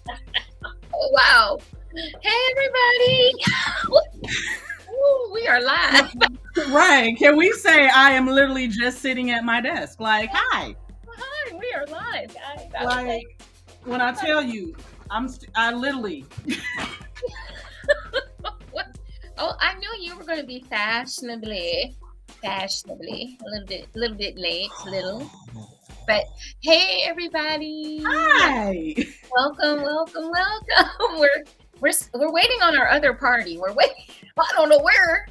Oh, wow. Hey, everybody. Ooh, we are live. Right. Can we say I am literally just sitting at my desk? Like, hi. Hi, we are live, guys. Like, when I tell you, I literally. What? Oh, I knew you were going to be fashionably, a little bit late, But hey, everybody. Hi. Welcome. We're waiting on our other party. We're waiting. I don't know where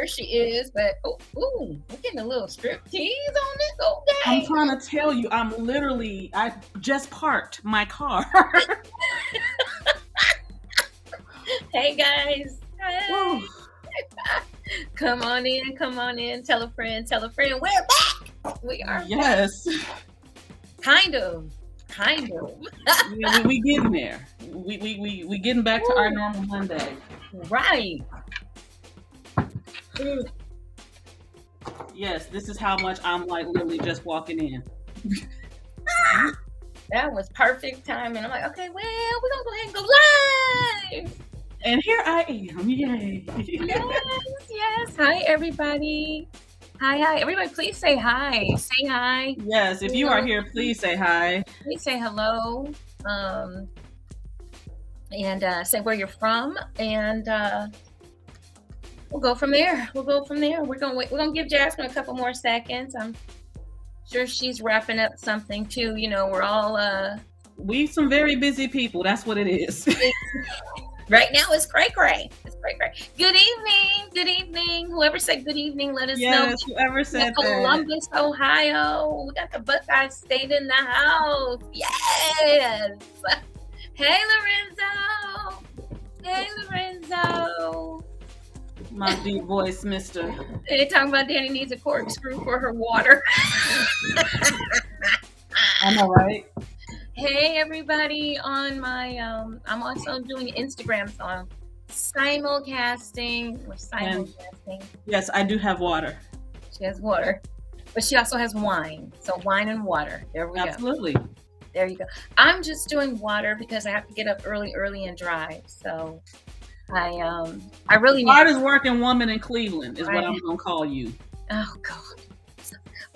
she is, but we're getting a little strip tease on this. Okay. I'm trying to tell you, I just parked my car. Hey guys. Hi. Come on in. Tell a friend. We're back. We are Yes. back. Kind of. Yeah, we getting there. We getting back to our normal Monday. Right. Yes, this is how much I'm like literally just walking in. That was perfect timing. I'm like, okay, well, we're gonna go ahead and go live. And here I am. Yay. Yes. Hi, everybody. Hi. Everybody, please say hi. Say hi. Yes, if you are here, please say hi. Please say hello. And say where you're from, and we'll go from there. We're gonna give Jasmine a couple more seconds. I'm sure she's wrapping up something too. You know, we're all we some very busy people. That's what it is. Right now it's cray. Good evening. Whoever said good evening, let us know. Yes, whoever said that. Columbus, Ohio. We got the Buckeye State in the house. Yes. Hey, Lorenzo. My deep voice, mister. They talking about Dani needs a corkscrew for her water. I know, right? Hey, everybody on my, I'm also doing Instagram, so I'm simulcasting. We're simulcasting. Yes, I do have water. She has water, but she also has wine. So wine and water. There we go. Absolutely. There you go. I'm just doing water because I have to get up early and drive. So I really need hardest working woman in Cleveland is what I'm gonna call you. Oh God.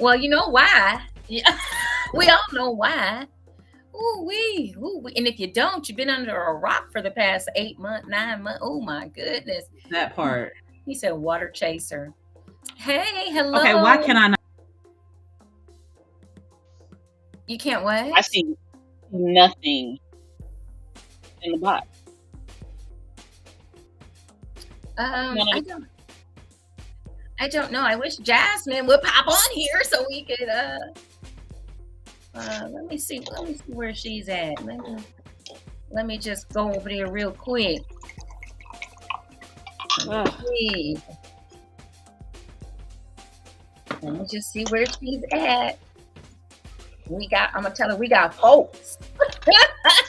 Well, you know why? Yeah, we all know why. Ooh wee. And if you don't, you've been under a rock for the past 8 months, 9 months. Oh my goodness. That part. He said water chaser. Hey, hello. Okay, why can I not? You can't what? I see nothing in the box. I don't know. I wish Jasmine would pop on here so we could let me see where she's at. Let me just go over there real quick. Let me just see where she's at. I'm gonna tell her we got folks.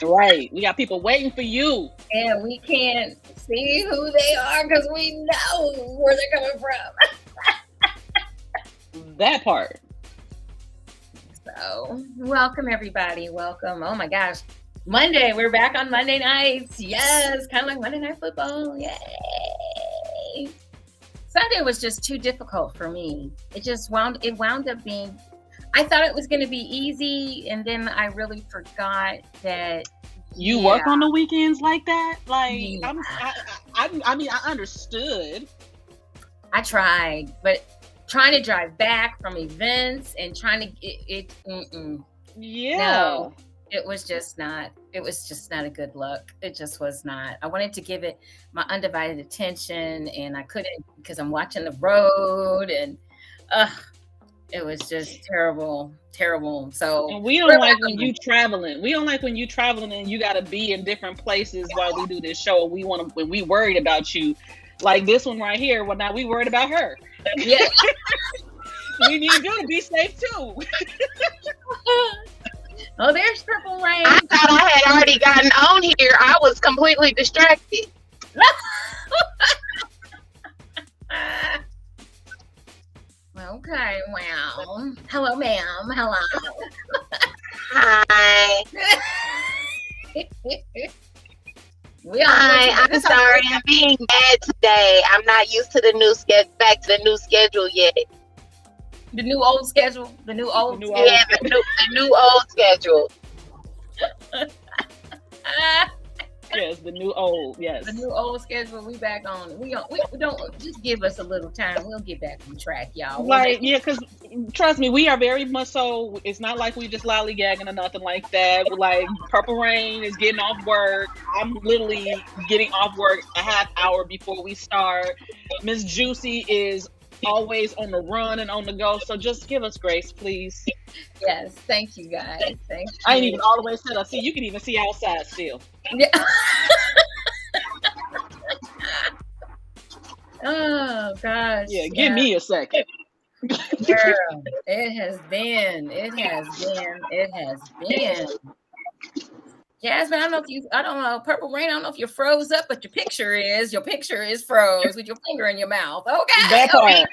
Right. We got people waiting for you. And we can't see who they are because we know where they're coming from. That part. So, welcome everybody. Welcome. Oh my gosh. Monday. We're back on Monday nights. Yes. Kind of like Monday Night Football. Yay. Sunday was just too difficult for me. It wound up being, I thought it was going to be easy. And then I really forgot that. You work on the weekends like that? Like, yeah. I mean, I understood. I tried, but trying to drive back from events and trying to yeah. No, it was just not a good look. It just was not. I wanted to give it my undivided attention and I couldn't because I'm watching the road and it was just terrible. So and we don't like when you traveling. We don't like when you traveling and you got to be in different places while we do this show. When we worried about you, like this one right here. Well, now we worried about her. Yeah. We need you to be safe too. Oh, there's Purple Rain. I thought I had already gotten on here. I was completely distracted. Okay, well, hello, ma'am. Hello. Hi. We all Hi, I'm sorry. I'm being bad today. I'm not used to the new back to the new schedule yet. the new old schedule. The new old new schedule. Yeah, the new old schedule. Yes, the new old. Yes. The new old schedule. We back on. We don't just give us a little time. We'll get back on track, y'all. Like, yeah, because trust me, we are very much so. It's not like we just lollygagging or nothing like that. But like, Purple Rain is getting off work. I'm literally getting off work a half hour before we start. Miss JewCee is always on the run and on the go. So just give us grace, please. Yes, thank you guys. Thank you. I ain't even all the way set up. See, you can even see outside still. Yeah. Oh gosh. Yeah, give me a second. Girl, it has been. Jasmine, I don't know, Purple Rain, I don't know if you're froze up, but your picture is froze with your finger in your mouth. Okay. That part.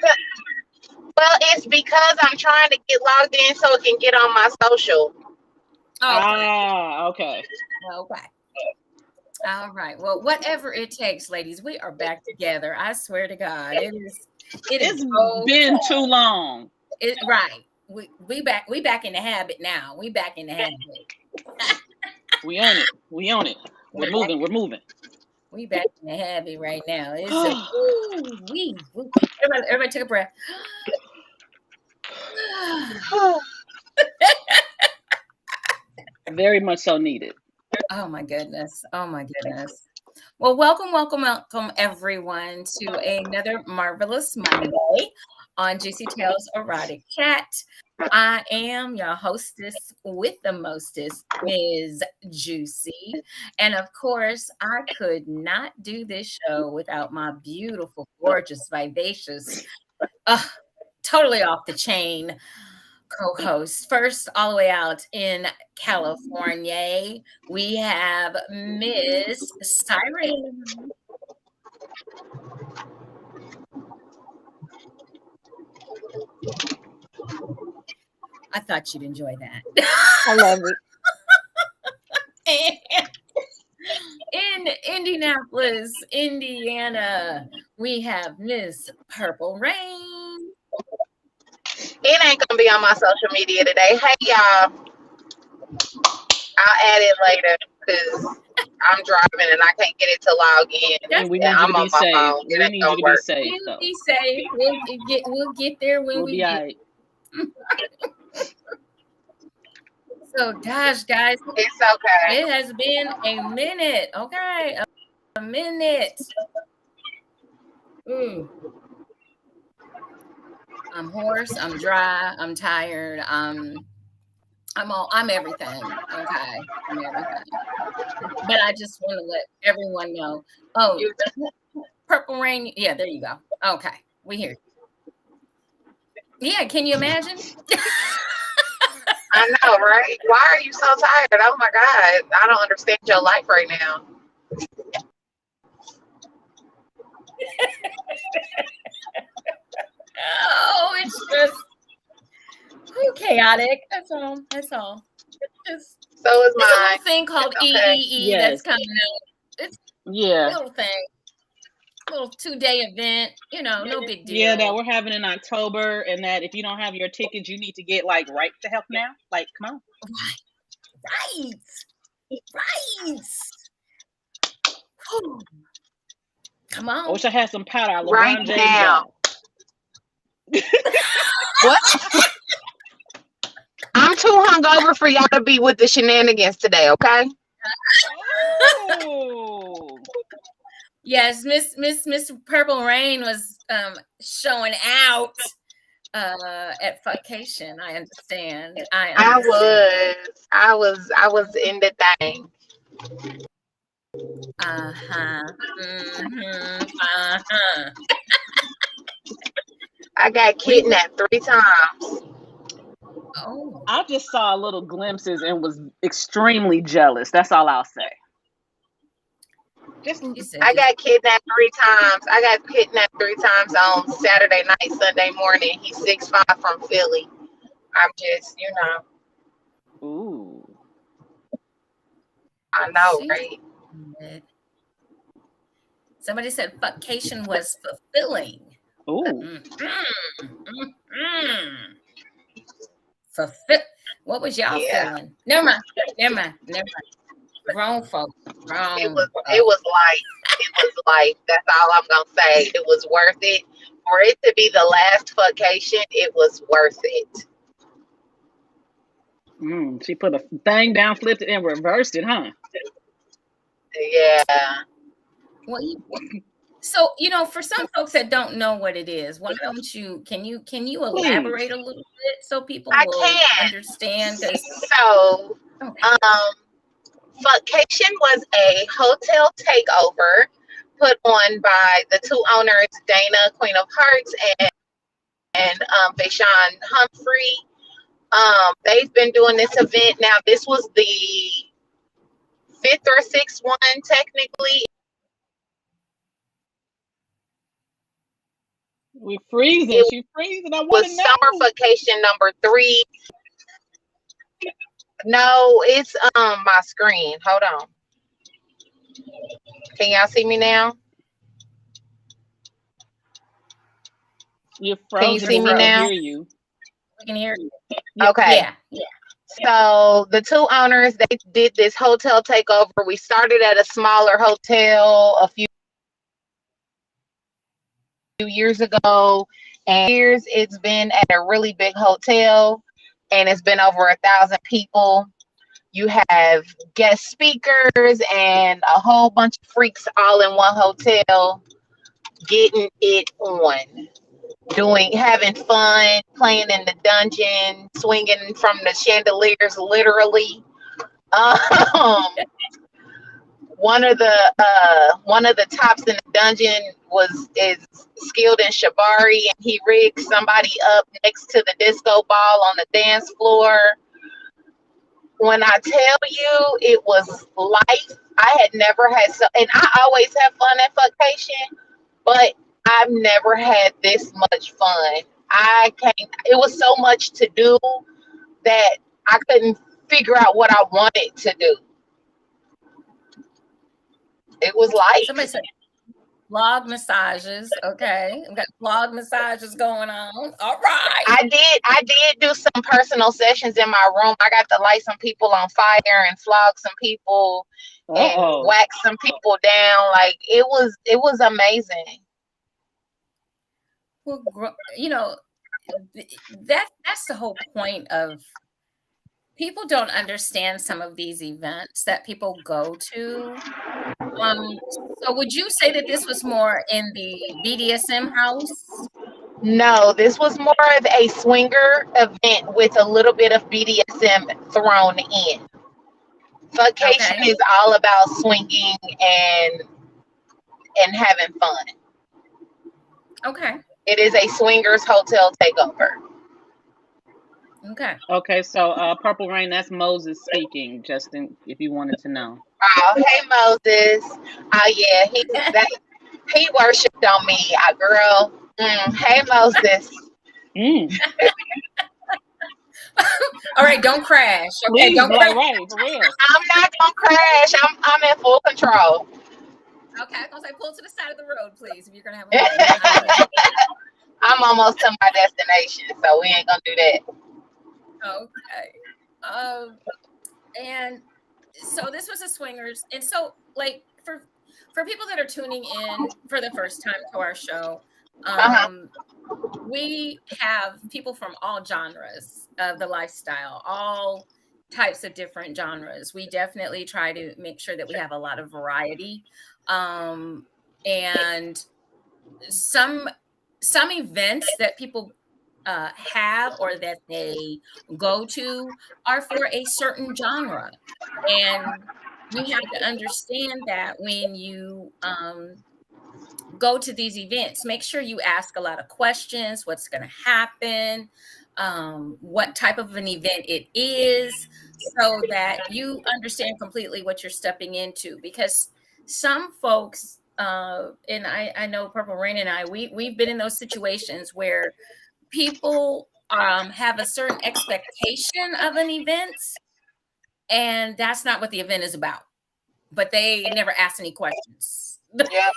Well, it's because I'm trying to get logged in so it can get on my social. Okay. Okay. All right. Well, whatever it takes, ladies, we are back together. I swear to God, it's so been too long. Right. We back in the habit now. We back in the habit. We own it. We're moving. We back in the habit right now. It's everybody take a breath. Very much so needed. Oh my goodness. Well, welcome everyone to another marvelous Monday on JewCee Tales Erotic Chat. I am your hostess with the mostest, Ms. JewCee. And of course, I could not do this show without my beautiful, gorgeous, vivacious, totally off the chain co-host. First, all the way out in California, we have Miss Siren. I thought you'd enjoy that. I love it. In Indianapolis, Indiana, we have Miss Purple Rain. It ain't gonna be on my social media today. Hey y'all, I'll add it later because I'm driving and I can't get it to log in. And we need you to be safe. We need you to be safe. We'll be safe. We'll get there when we get. Right. So, gosh, guys, it's okay. It has been a minute. Okay, a minute. I'm hoarse. I'm dry. I'm tired. I'm everything. Okay, I'm everything. But I just want to let everyone know. Oh, Purple Rain. Yeah, there you go. Okay, we hear you. Yeah, can you imagine? I know, right? Why are you so tired? Oh my God, I don't understand your life right now. Oh, it's just chaotic. That's all. It's so is mine. A little thing called EEE that's coming out. It's a little thing. Little 2-day event, no big deal. Yeah, that we're having in October, and that if you don't have your tickets, you need to get right to help now. Like, come on. Right. Come on. I wish I had some powder. Right now. What? I'm too hungover for y'all to be with the shenanigans today, okay? Oh. Yes, Miss Purple Rain was showing out at Funcation. I understand. I was in the thing. I got kidnapped 3 times. Oh. I just saw little glimpses and was extremely jealous. That's all I'll say. I got kidnapped 3 times. I got kidnapped 3 times on Saturday night, Sunday morning. He's 6'5" from Philly. I'm just, Ooh. I know, She right? said, somebody said fuckcation was fulfilling. Ooh. What was y'all Yeah. feeling? Never mind. Grown folk. It was like that's all I'm gonna say. It was worth it. For it to be the last fuckcation, it was worth it. She put a thing down, flipped it, and reversed it, huh? Yeah. Well, so for some folks that don't know what it is, why don't you can you elaborate a little bit so people I will can. understand? So, Fuckcation was a hotel takeover put on by the two owners, Dana, Queen of Hearts, and Vaishon Humphrey. They've been doing this event now. This was the fifth or sixth one, technically. We're freezing. It She's freezing. I want was to Summer know. Vacation number 3. No, it's my screen. Hold on. Can y'all see me now? You're Can you frozen, see but me we can now? hear you. We can hear you. Okay. Yeah. So the two owners, they did this hotel takeover. We started at a smaller hotel a few years ago, and years it's been at a really big hotel, and it's been over 1,000 people. You have guest speakers and a whole bunch of freaks all in one hotel getting it on, having fun, playing in the dungeon, swinging from the chandeliers, literally. Um, one of the tops in the dungeon is skilled in shibari, and he rigged somebody up next to the disco ball on the dance floor. When I tell you, it was life. I had never had and I always have fun at Funcation, but I've never had this much fun. I can't. It was so much to do that I couldn't figure out what I wanted to do. It was Somebody life. said vlog massages. Okay, we got vlog massages going on. All right. I did do some personal sessions in my room. I got to light some people on fire and flog some people and wax some people down. Like it was amazing. Well, that's the whole point of people don't understand some of these events that people go to. So would you say that this was more in the BDSM house? No, this was more of a swinger event with a little bit of BDSM thrown in. Vacation Okay. is all about swinging and having fun. Okay. It is a swingers hotel takeover. Okay. Okay, so Purple Rain, that's Moses speaking, Justin, if you wanted to know. Oh, hey Moses. Oh yeah, he worshipped on me, girl. Hey Moses. All right, don't crash. Okay, Please, don't crash. right, for real. I'm not gonna crash. I'm in full control. Okay, I was gonna say pull to the side of the road, please, if you're gonna have a moment. I'm almost to my destination, so we ain't gonna do that. Okay. And so this was a swingers, and so like for people that are tuning in for the first time to our show, we have people from all genres of the lifestyle, all types of different genres. We definitely try to make sure that we have a lot of variety, and some events that people have or that they go to are for a certain genre, and you have to understand that when you go to these events, make sure you ask a lot of questions. What's going to happen? What type of an event it is, so that you understand completely what you're stepping into. Because some folks, and I know Purple Rain and I, we've been in those situations where people have a certain expectation of an event, and that's not what the event is about. but they never asked any questions. Yeah.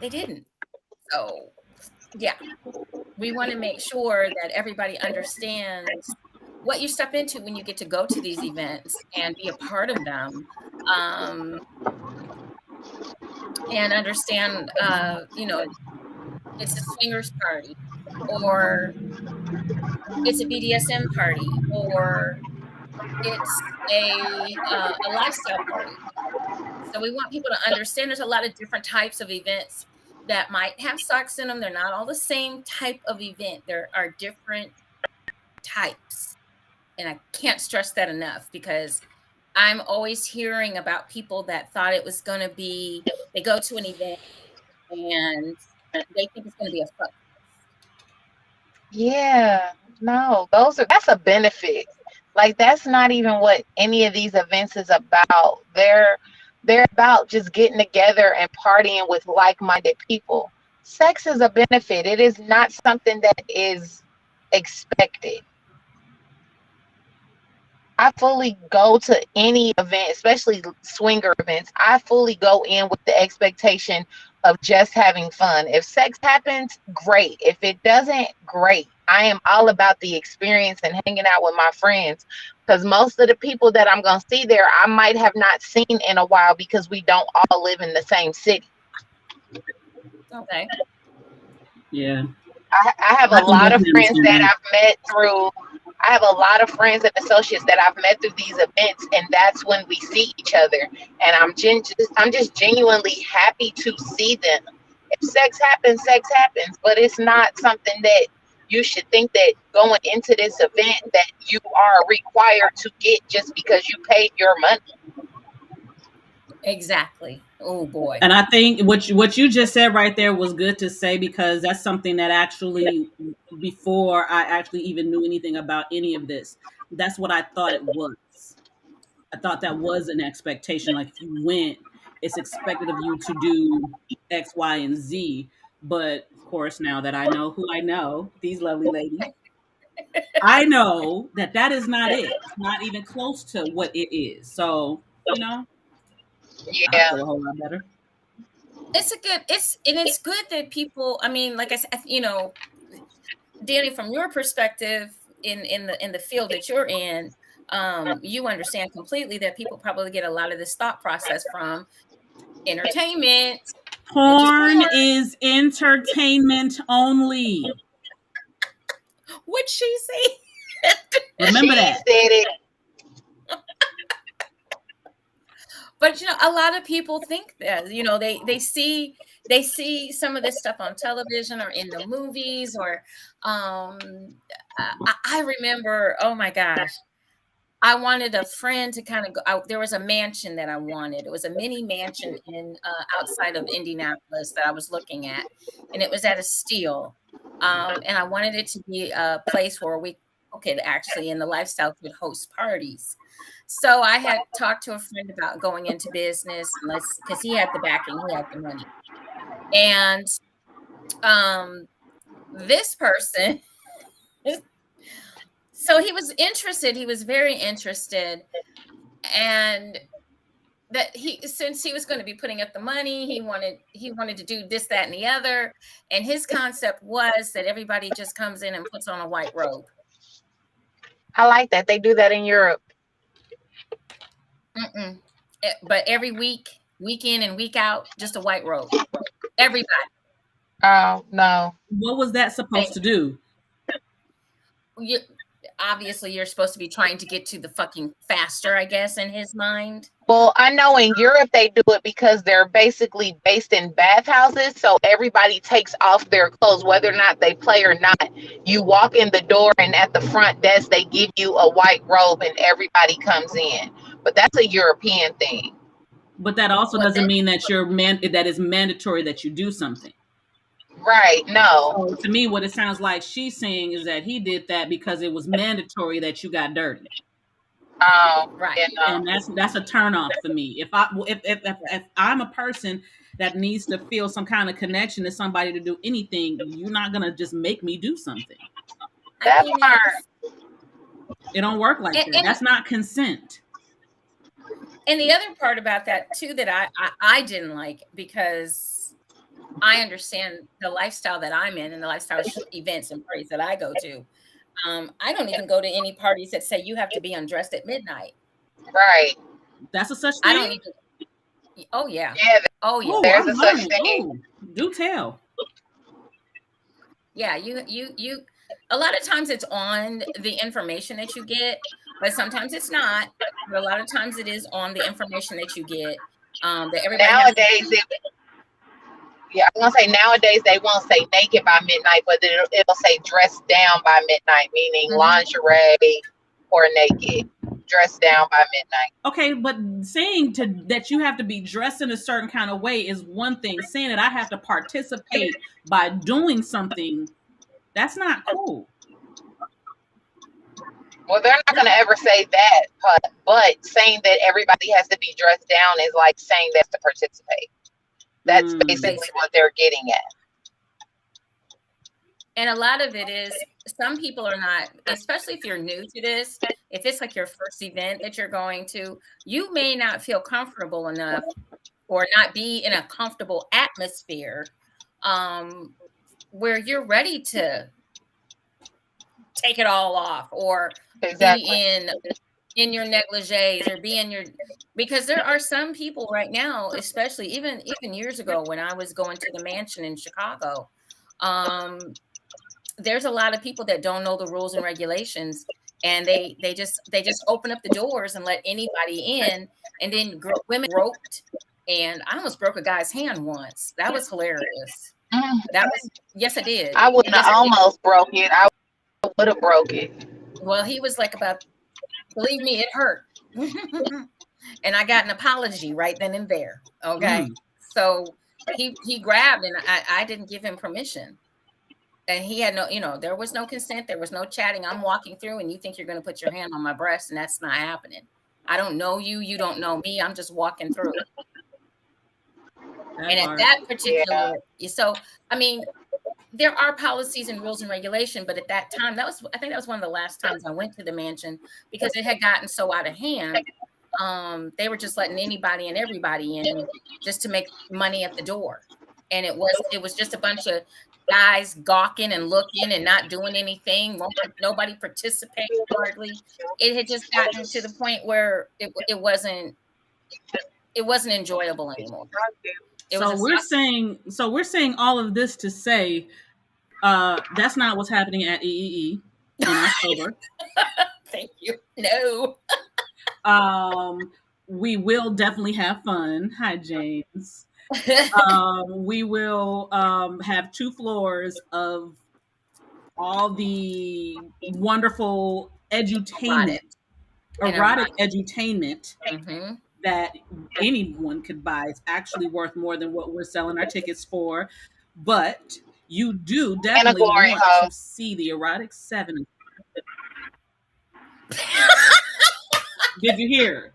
They didn't. So, yeah, we want to make sure that everybody understands what you step into when you get to go to these events and be a part of them, and understand, it's a swingers party, or it's a BDSM party, or it's a lifestyle party. So we want people to understand there's a lot of different types of events that might have sex in them. They're not all the same type of event. There are different types. And I can't stress that enough, because I'm always hearing about people that thought it was going to be, they go to an event and they think it's going to be a fuck. Yeah. No, that's a benefit. Like, that's not even what any of these events is about. They're about just getting together and partying with like-minded people. Sex is a benefit. It is not something that is expected. I fully go to any event, especially swinger events. I fully go in with the expectation of just having fun. If sex happens, great. If it doesn't, great. I am all about the experience and hanging out with my friends, because most of the people that I'm going to see there, I might have not seen in a while because we don't all live in the same city. Okay. Yeah. I have a lot of friends that I've met through. I have a lot of friends and associates that I've met through these events, and that's when we see each other. And I'm just genuinely happy to see them. If sex happens, but it's not something that you should think that going into this event that you are required to get just because you paid your money. Exactly. Oh boy. And I think what you just said right there was good to say, because that's something that actually, before I actually even knew anything about any of this, that's what I thought it was. I thought that was an expectation. Like, if you went, it's expected of you to do X, Y, and Z. But of course, now that I know who I know, these lovely ladies, I know that is not it. It's not even close to what it is. So, I Yeah. feel a whole lot better. It's good that people, I mean, like I said, Dani, from your perspective in the field that you're in, you understand completely that people probably get a lot of this thought process from entertainment. Porn is entertainment only. What'd she say? Remember that. She said it. But a lot of people think that, they see some of this stuff on television or in the movies, or I remember, oh my gosh, I wanted a friend to kind of go out. There was a mansion that I wanted. It was a mini mansion in outside of Indianapolis that I was looking at, and it was at a Steel. And I wanted it to be a place where we could actually, in the lifestyle, could host parties. So I had talked to a friend about going into business, because he had the backing, he had the money. And this person, so he was interested, he was very interested. And that since he was going to be putting up the money, he wanted to do this, that, and the other. And his concept was that everybody just comes in and puts on a white robe. I like that. They do that in Europe. But every week in and week out, just a white robe. Everybody. Oh, no. What was that supposed to do? Obviously, you're supposed to be trying to get to the fucking faster, I guess, in his mind. Well, I know in Europe they do it because they're basically based in bathhouses. So everybody takes off their clothes, whether or not they play or not. You walk in the door, and at the front desk, they give you a white robe and everybody comes in. But that's a European thing. But that also doesn't mean that that is mandatory that you do something. Right. No. So to me, what it sounds like she's saying is that he did that because it was mandatory that you got dirty. Right. Yeah, no. And that's a turn off for me. If I'm a person that needs to feel some kind of connection to somebody to do anything, you're not gonna just make me do something. That part. It don't work like that. That's not consent. And the other part about that too that I didn't like, because I understand the lifestyle that I'm in and the lifestyle events and parties that I go to. I don't even go to any parties that say you have to be undressed at midnight. Right. That's a such thing. I don't even. Oh yeah. Yeah. Oh yeah. Oh, There's I'm a such learning. thing. Oh, do tell. Yeah, you a lot of times it's on the information that you get, but sometimes it's not. But a lot of times it is on the information that you get. That everybody Nowadays, yeah, I'm gonna say nowadays they won't say naked by midnight, but it'll say dressed down by midnight, meaning lingerie or naked, dressed down by midnight. Okay, but saying that you have to be dressed in a certain kind of way is one thing. Saying that I have to participate by doing something, that's not cool. Well, they're not gonna ever say that, but saying that everybody has to be dressed down is like saying they have to participate. That's basically what they're getting at. And a lot of it is, some people are not, especially if you're new to this, if it's like your first event that you're going to, you may not feel comfortable enough or not be in a comfortable atmosphere where you're ready to take it all off or be in your negligees or be in your, because there are some people right now, especially even years ago when I was going to the mansion in Chicago, there's a lot of people that don't know the rules and regulations, and they just open up the doors and let anybody in, and then women groped, and I almost broke a guy's hand once. That was hilarious. That was, yes, I did. I wouldn't have almost broke it. I would have broke it. Well, he was like believe me, it hurt. And I got an apology right then and there. Okay. So he grabbed, and I didn't give him permission. And he had no, there was no consent. There was no chatting. I'm walking through and you think you're going to put your hand on my breast, and that's not happening. I don't know you. You don't know me. I'm just walking through. And at that particular, so, I mean, there are policies and rules and regulation, but at that time, I think that was one of the last times I went to the mansion, because it had gotten so out of hand. They were just letting anybody and everybody in just to make money at the door. And it was just a bunch of guys gawking and looking and not doing anything. Nobody participated hardly. It had just gotten to the point where it wasn't enjoyable anymore. So we're saying all of this to say that's not what's happening at EEE in October. Thank you. No. We will definitely have fun. Hi, James. We will have 2 floors of all the wonderful edutainment, erotic edutainment that anyone could buy. It's actually worth more than what we're selling our tickets for. But you do definitely want to see the Erotic 7. Did you hear?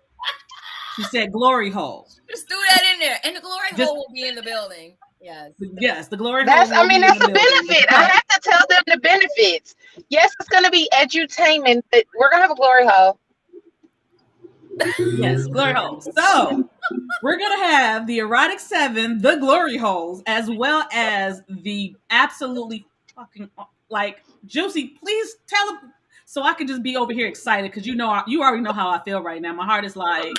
She said glory hole. Just threw that in there. And the glory hole will be in the building. Yes. Yes, the glory hole. That's a benefit. I have to tell them the benefits. Yes, it's going to be edutainment, but we're going to have a glory hole. Yes, glory holes. So we're going to have the Erotic 7, the glory holes, as well as the absolutely fucking, like, JewCee, please tell them, so I can just be over here excited, because you already know how I feel right now. My heart is like,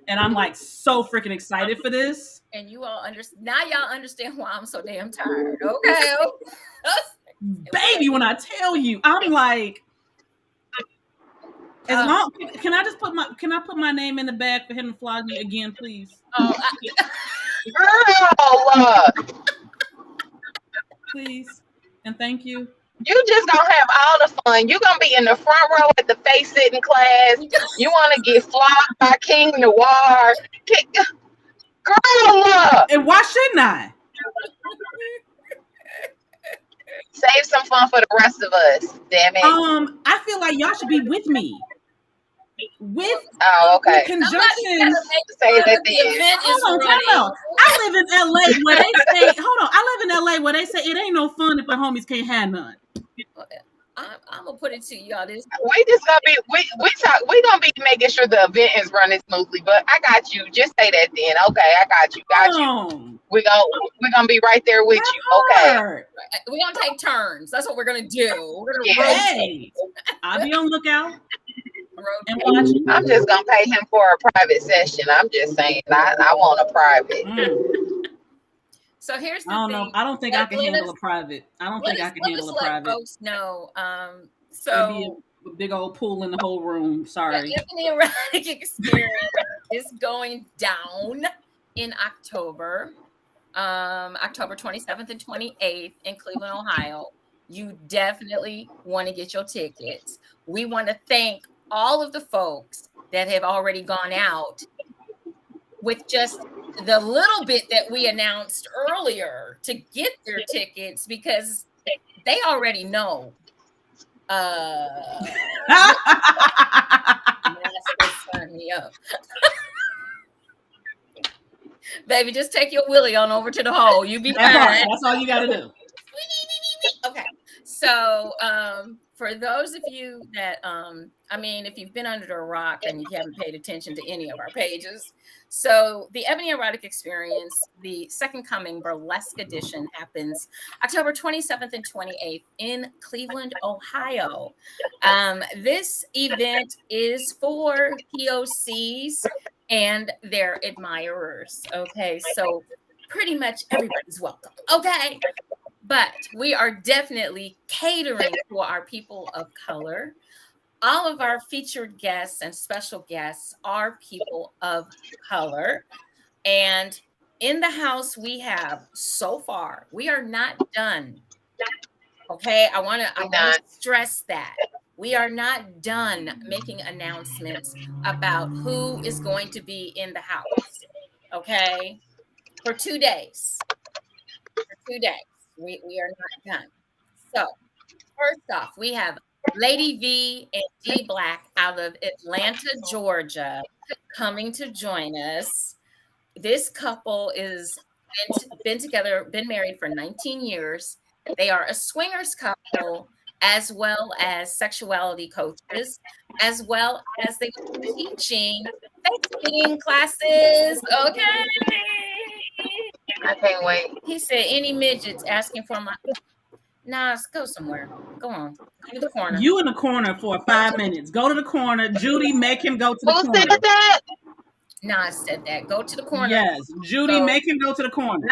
and I'm like so freaking excited for this. And you all understand why I'm so damn tired. Okay. Baby, when I tell you, I'm like, can I put my name in the bag for him to flog me again, please? Girl, please, and thank you. You just gonna have all the fun. You're gonna be in the front row at the face sitting class. You want to get flogged by King Noir. Girl, and why shouldn't I? Save some fun for the rest of us. Damn it. I feel like y'all should be with me. With okay. Conjunction. Say that the event is running. I live in LA where they say, hold on. I live in LA where they say it ain't no fun if the homies can't have none. I'm gonna put it to y'all. This We just gonna be we gonna be making sure the event is running smoothly. But I got you. Just say that then. Okay, I got you. Got you. We're gonna be right there with you. Okay. Hard. we're gonna take turns. That's what we're gonna do. We're gonna Yeah. Hey, I'll be on lookout and rotate. watch. I'm just gonna pay him for a private session. I'm just saying. I want a private. So here's the I don't thing. know. I don't think I can handle a private. I don't think I can handle a let private. folks know. It'd be a big old pool in the whole room. Sorry. The Ebony Erotic Experience is going down in October. October 27th and 28th in Cleveland, Ohio. You definitely want to get your tickets. We want to thank all of the folks that have already gone out with just the little bit that we announced earlier to get their tickets, because they already know. Sign me up. Baby, just take your Willie on over to the hole. You be fine. That's all you got to do. Okay. So, for those of you that, if you've been under a rock and you haven't paid attention to any of our pages, so the Ebony Erotic Experience, the Second Coming Burlesque Edition, happens October 27th and 28th in Cleveland, Ohio. This event is for POCs and their admirers. Okay, so pretty much everybody's welcome. Okay. But we are definitely catering to our people of color. All of our featured guests and special guests are people of color. And in the house we have so far, we are not done. Okay, I want to stress that. We are not done making announcements about who is going to be in the house. Okay, for 2 days. We are not done. So, first off, we have Lady V and D Black out of Atlanta, Georgia, coming to join us. This couple is been together, been married for 19 years. They are a swingers couple, as well as sexuality coaches, as well as they are teaching Thanksgiving classes. Okay. I can't wait. He said, any midgets asking for my... Nah, go somewhere. Go on. Go to the corner. You in the corner for 5 minutes. Go to the corner. Judy, make him go to the corner. Who said that? Nas said that. Go to the corner. Yes. Judy, make him go to the corner.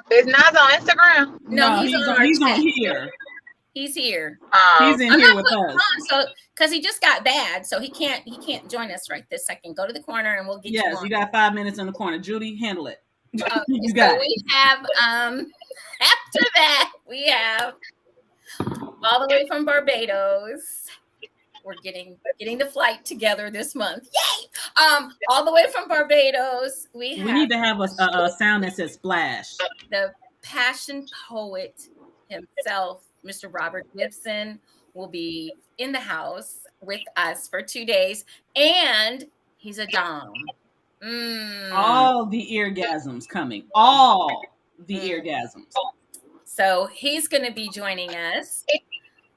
Is Nas on Instagram? No, he's on here. He's here. He's in here with us. So, because he just got bad, so he can't join us right this second. Go to the corner and we'll get you on. Yes, you got 5 minutes in the corner. Judy, handle it. You got it. We have after that we have all the way from Barbados. We're getting the flight together this month. Yay! All the way from Barbados, we need to have a sound that says splash. The passion poet himself, Mr. Robert Gibson, will be in the house with us for 2 days, and he's a dom. All the eargasms coming. All the eargasms. So he's going to be joining us.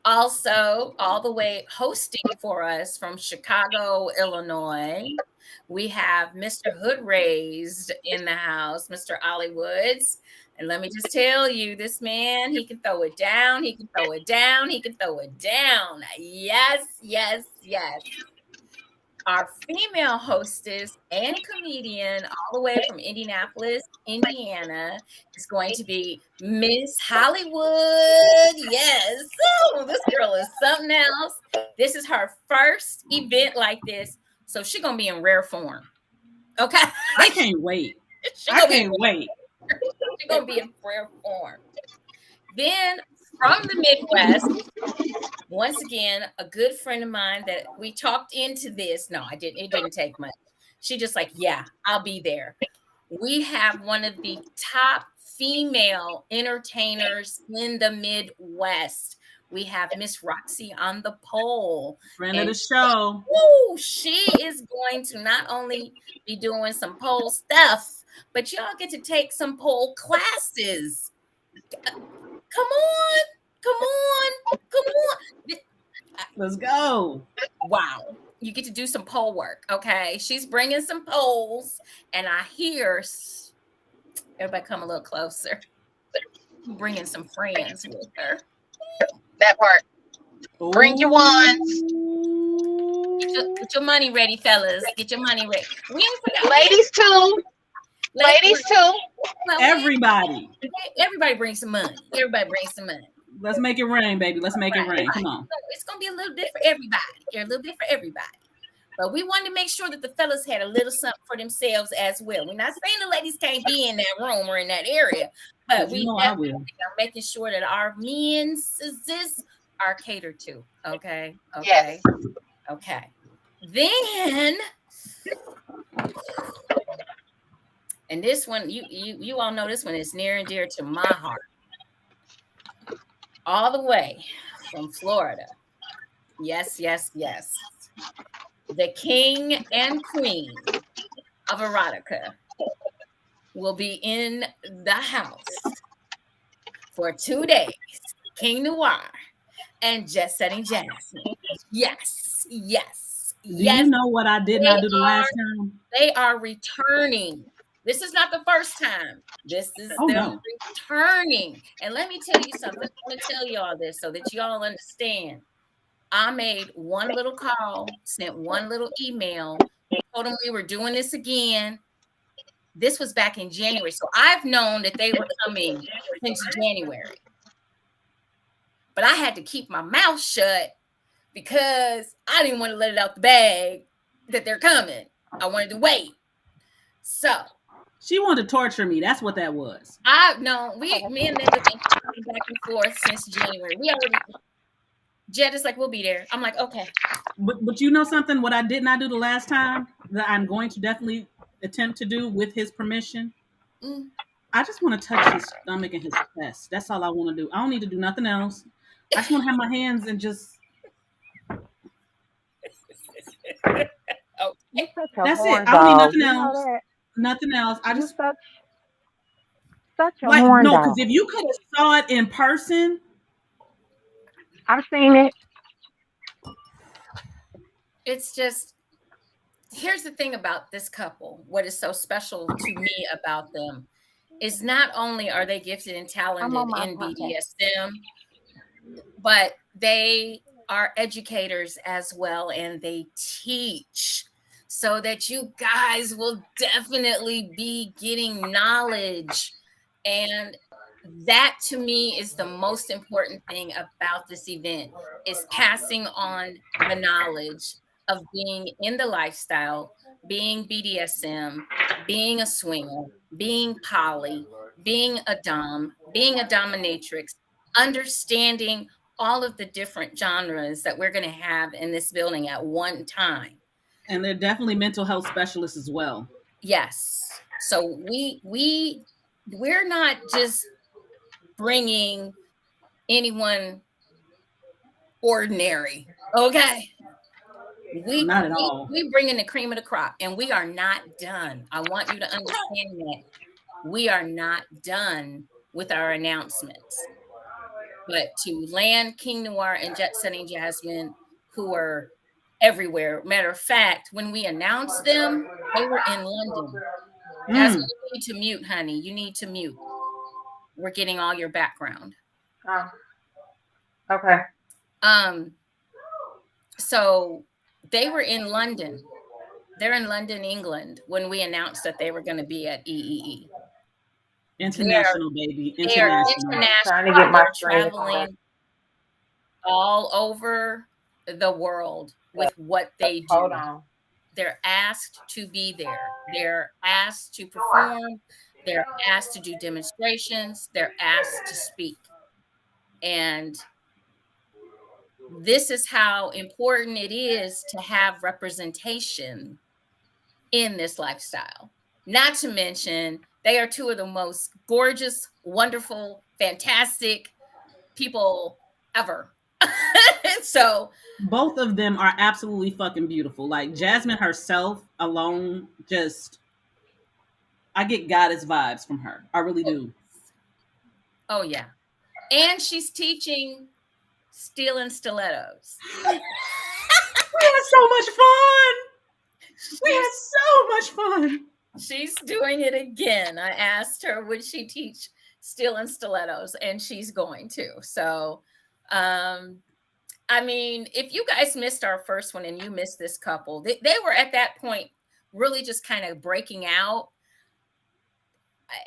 Also, all the way hosting for us from Chicago, Illinois, we have Mr. Hood Raised in the house, Mr. Ollie Woods. And let me just tell you, this man, he can throw it down. He can throw it down. He can throw it down. Yes, yes, yes. Our female hostess and comedian, all the way from Indianapolis, Indiana, is going to be Miss Hollywood. Yes. Oh, this girl is something else. This is her first event like this, so she's going to be in rare form. Okay? I can't wait. I can't wait. She's going to be in rare form. Then, from the Midwest, once again, a good friend of mine that we talked into this. No, I didn't. It didn't take much. She just like, yeah, I'll be there. We have one of the top female entertainers in the Midwest. We have Miss Roxy on the pole. Friend of the show. Woo, she is going to not only be doing some pole stuff, but y'all get to take some pole classes. Come on. Come on. Let's go. Wow. You get to do some pole work. Okay. She's bringing some poles, and I hear everybody come a little closer. Bringing some friends with her. That part. Bring your wands. Get your money ready, fellas. Get your money ready. We ain't forgot. Ladies too. Ladies too. Well, Everybody. Everybody bring some money. Everybody bring some money. Let's make it rain, baby. Let's make it rain. Come on. It's gonna be a little bit for everybody. A little bit for everybody. But we wanted to make sure that the fellas had a little something for themselves as well. We're not saying the ladies can't be in that room or in that area, but we definitely are making sure that our men's are catered to. Okay. Yes. Okay. Then, and this one, you all know this one is near and dear to my heart. All the way from Florida. Yes. The king and queen of Erotica will be in the house for 2 days. King Noir and Jet Setting Jasmine. Yes. Do you know what I did not do the last time? They are returning. This is not the first time. This is them returning. And let me tell you something. I want to tell you all this so that you all understand. I made one little call, sent one little email, told them we were doing this again. This was back in January. So I've known that they were coming since January. But I had to keep my mouth shut because I didn't want to let it out the bag that they're coming. I wanted to wait. So she wanted to torture me. That's what that was. Me and them have been back and forth since January. Jet is like, we'll be there. I'm like, okay. But you know something? What I did not do the last time that I'm going to definitely attempt to do with his permission. I just want to touch his stomach and his chest. That's all I want to do. I don't need to do nothing else. I just want to have my hands and just. Okay. That's it. I don't need nothing else. Nothing else. I just such a like horn no, dog. because if you could have saw it in person, I've seen it. It's just, here's the thing about this couple. What is so special to me about them is not only are they gifted and talented in BDSM, but they are educators as well, and they teach so that you guys will definitely be getting knowledge. And that to me is the most important thing about this event, is passing on the knowledge of being in the lifestyle, being BDSM, being a swinger, being poly, being a dom, being a dominatrix, understanding all of the different genres that we're going to have in this building at one time. And they're definitely mental health specialists as well. Yes. So we're not just bringing anyone ordinary. Okay. Not at all. We bring in the cream of the crop, and we are not done. I want you to understand that we are not done with our announcements. But to land King Noir and Jet Setting Jasmine, who are everywhere. Matter of fact, when we announced them, they were in London. Jasmine, you need to mute, honey. You need to mute. We're getting all your background. Okay. So they were in London. They're in London, England, when we announced that they were going to be at EEE. International, baby. International. Trying to get my traveling all over the world with what they do. Hold on. They're asked to be there. They're asked to perform. They're asked to do demonstrations. They're asked to speak. And this is how important it is to have representation in this lifestyle. Not to mention, they are two of the most gorgeous, wonderful, fantastic people ever. So both of them are absolutely fucking beautiful. Like Jasmine herself alone, I get goddess vibes from her. I really do. Oh yeah. And she's teaching steel and stilettos. We had so much fun. We had so much fun. She's doing it again. I asked her, would she teach steel and stilettos? And she's going to. So, I mean, if you guys missed our first one and you missed this couple, they were at that point really just kind of breaking out.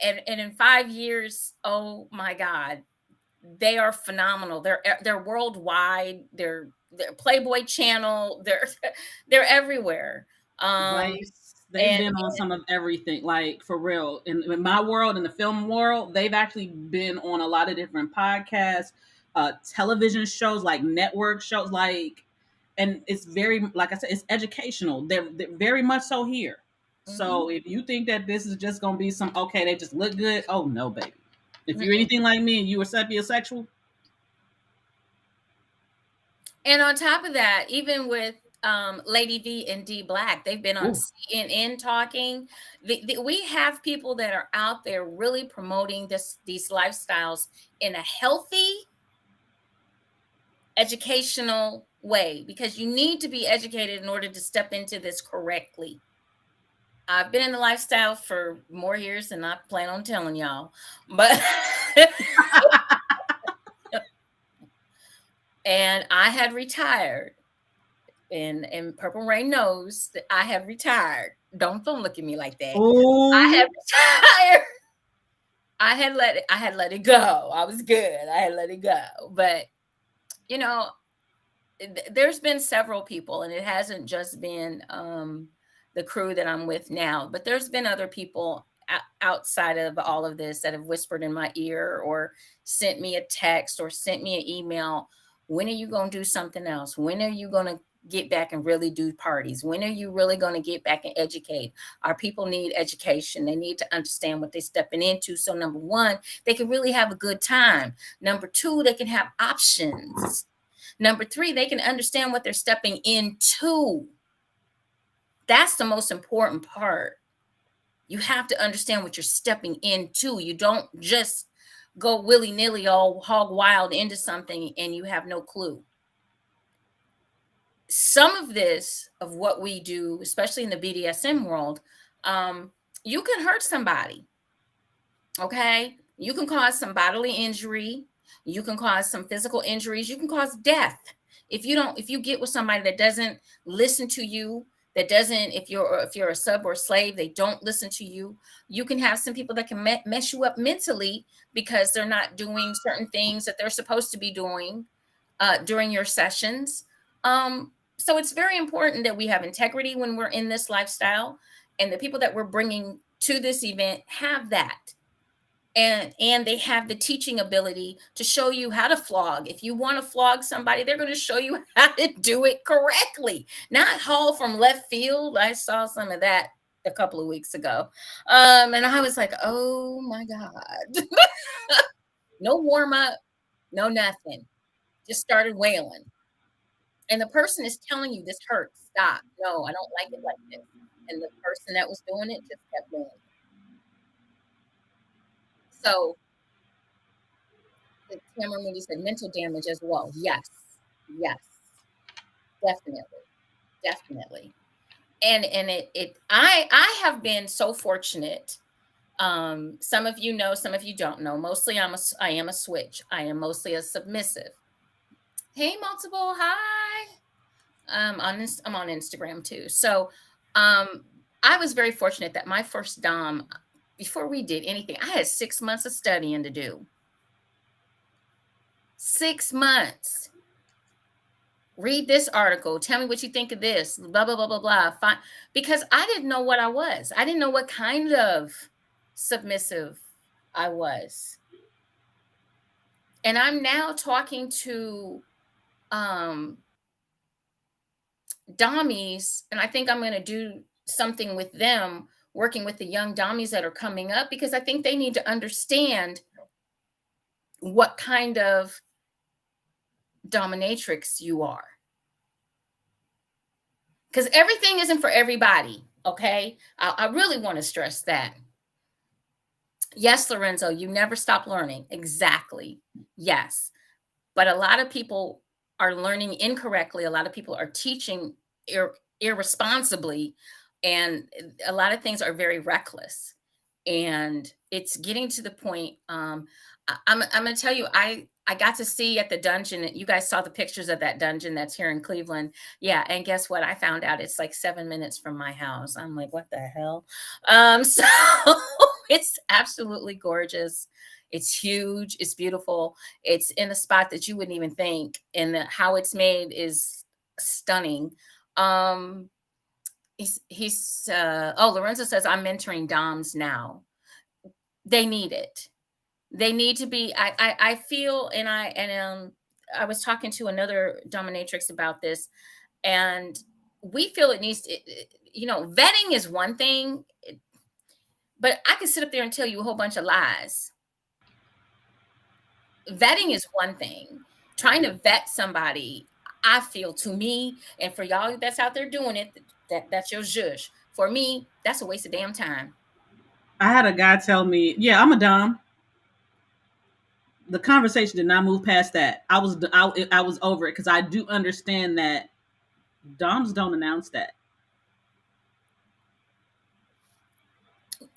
And in 5 years, oh my God, they are phenomenal. They're worldwide. They're Playboy Channel. They're everywhere. They've been on some of everything, like for real. In my world, in the film world, they've actually been on a lot of different podcasts, television shows, like network shows, like, and it's very, like I said, it's educational. They're very much so here. So if you think that this is just gonna be some okay, they just look good, oh no, baby. If you're anything like me and you were sapiosexual. And on top of that, even with Lady V and D Black, they've been on CNN talking. We have people that are out there really promoting these lifestyles in a healthy, educational way, because you need to be educated in order to step into this correctly. I've been in the lifestyle for more years than I plan on telling y'all, but and I had retired, and Purple Rain knows that I have retired. Don't look at me like that. Ooh. I have retired. I had let it go. I was good. I had let it go. But you know, there's been several people, and it hasn't just been the crew that I'm with now, but there's been other people outside of all of this that have whispered in my ear or sent me a text or sent me an email. When are you going to do something else? When are you going to get back and really do parties? When are you really going to get back and educate? Our people need education. They need to understand what they're stepping into. So number one, they can really have a good time. Number two, they can have options. Number three, they can understand what they're stepping into. That's the most important part. You have to understand what you're stepping into. You don't just go willy-nilly all hog wild into something and you have no clue. Some of this, of what we do, especially in the BDSM world, you can hurt somebody. Okay? You can cause some bodily injury. You can cause some physical injuries. You can cause death. If you get with somebody that doesn't listen to you, that doesn't, if you're a sub or a slave, they don't listen to you. You can have some people that can mess you up mentally because they're not doing certain things that they're supposed to be doing during your sessions. So it's very important that we have integrity when we're in this lifestyle, and the people that we're bringing to this event have that. And they have the teaching ability to show you how to flog. If you want to flog somebody, they're going to show you how to do it correctly, not haul from left field. I saw some of that a couple of weeks ago. And I was like, oh my God. No warm up, no nothing. Just started wailing. And the person is telling you this hurts. Stop. No, I don't like it like this. And the person that was doing it just kept doing it. So Cameron Moody said mental damage as well. Yes, definitely. And I have been so fortunate. Some of you know, some of you don't know. Mostly I am a switch. I am mostly a submissive. Hey, multiple, hi. I'm on Instagram too. So I was very fortunate that my first dom, before we did anything, I had 6 months of studying to do. 6 months. Read this article. Tell me what you think of this. Blah, blah, blah, blah, blah. Fine. Because I didn't know what I was. I didn't know what kind of submissive I was. And I'm now talking to Dommies, and I think I'm going to do something with them, working with the young Dommies that are coming up, because I think they need to understand what kind of dominatrix you are. Because everything isn't for everybody, okay? I really want to stress that. Yes, Lorenzo, you never stop learning. Exactly. Yes. But a lot of people are learning incorrectly. A lot of people are teaching irresponsibly. And a lot of things are very reckless. And it's getting to the point. I'm going to tell you, I got to see at the dungeon. You guys saw the pictures of that dungeon that's here in Cleveland. Yeah, and guess what? I found out it's like 7 minutes from my house. I'm like, what the hell? So it's absolutely gorgeous. It's huge. It's beautiful. It's in a spot that you wouldn't even think, and how it's made is stunning. Um, he's oh, Lorenzo says I'm mentoring DOMs now. They need it. They need to be. I feel, and I was talking to another dominatrix about this, and we feel it needs to. Vetting is one thing, but I can sit up there and tell you a whole bunch of lies. Vetting is one thing. Trying to vet somebody, I feel, to me, and for y'all that's out there doing it, that's your zhush. For me, that's a waste of damn time. I had a guy tell me, "Yeah, I'm a dom." The conversation did not move past that. I was over it because I do understand that doms don't announce that.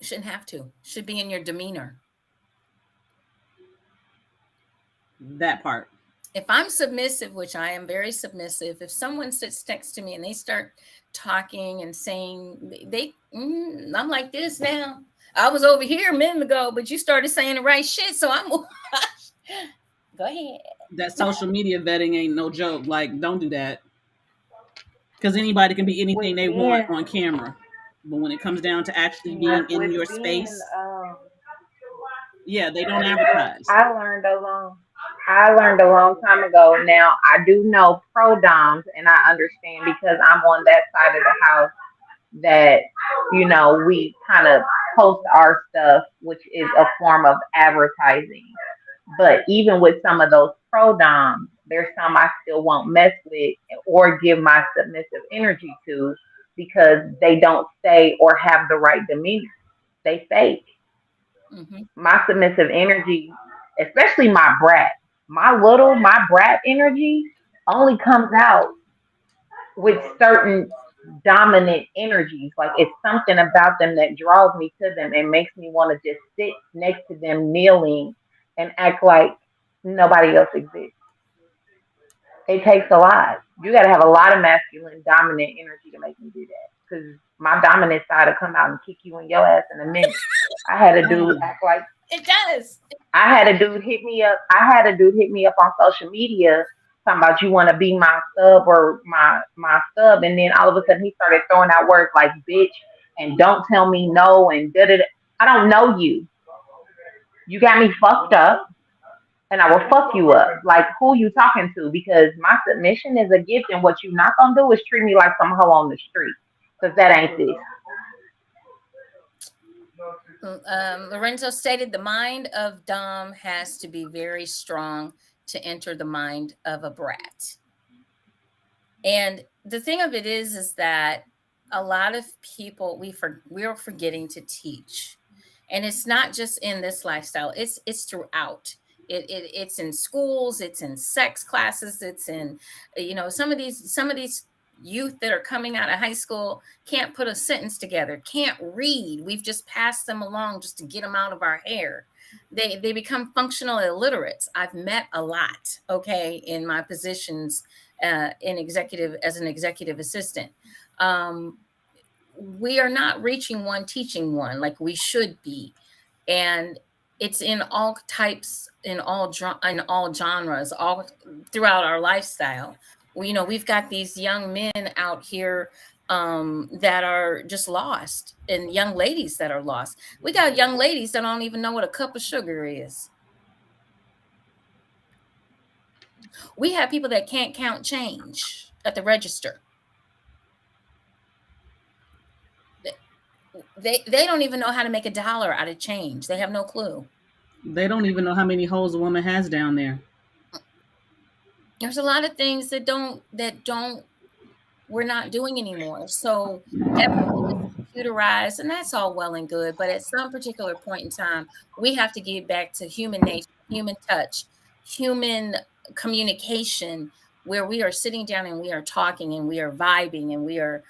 Shouldn't have to. Should be in your demeanor. That part. If I'm submissive, which I am very submissive, if someone sits next to me and they start talking and saying I'm like this now. I was over here a minute ago, but you started saying the right shit, so I'm go ahead. That social media vetting ain't no joke. Like, don't do that. Because anybody can be anything they want on camera. But when it comes down to actually being in your space, yeah, they don't advertise. I learned a long time ago. Now I do know pro doms, and I understand because I'm on that side of the house that we kind of post our stuff, which is a form of advertising. But even with some of those pro doms, there's some I still won't mess with or give my submissive energy to because they don't say or have the right demeanor. They fake. Mm-hmm. My submissive energy, especially my brat, my brat energy only comes out with certain dominant energies. Like it's something about them that draws me to them and makes me want to just sit next to them kneeling and act like nobody else exists. It takes a lot. You got to have a lot of masculine dominant energy to make me do that. Because my dominant side will come out and kick you in your ass in a minute. I had a dude act like it does. I had a dude hit me up. I had a dude hit me up on social media talking about you want to be my sub or my sub, and then all of a sudden he started throwing out words like bitch and don't tell me no and da da da. I don't know you. You got me fucked up, and I will fuck you up. Like who you talking to? Because my submission is a gift, and what you not gonna do is treat me like some hoe on the street, because that ain't it. Lorenzo stated the mind of Dom has to be very strong to enter the mind of a brat. And the thing of it is that a lot of people we're forgetting to teach, and it's not just in this lifestyle. It's throughout. It's in schools. It's in sex classes. It's in some of these youth that are coming out of high school can't put a sentence together, can't read. We've just passed them along just to get them out of our hair. They become functional illiterates. I've met a lot, okay, in my positions as an executive assistant. We are not reaching one, teaching one like we should be. And it's in all types, in all genres, all throughout our lifestyle. We've got these young men out here that are just lost, and young ladies that are lost. We got young ladies that don't even know what a cup of sugar is. We have people that can't count change at the register. They don't even know how to make $1 out of change. They have no clue. They don't even know how many holes a woman has down there. There's a lot of things that don't we're not doing anymore. So everything is computerized, and that's all well and good. But at some particular point in time, we have to get back to human nature, human touch, human communication, where we are sitting down and we are talking and we are vibing and we are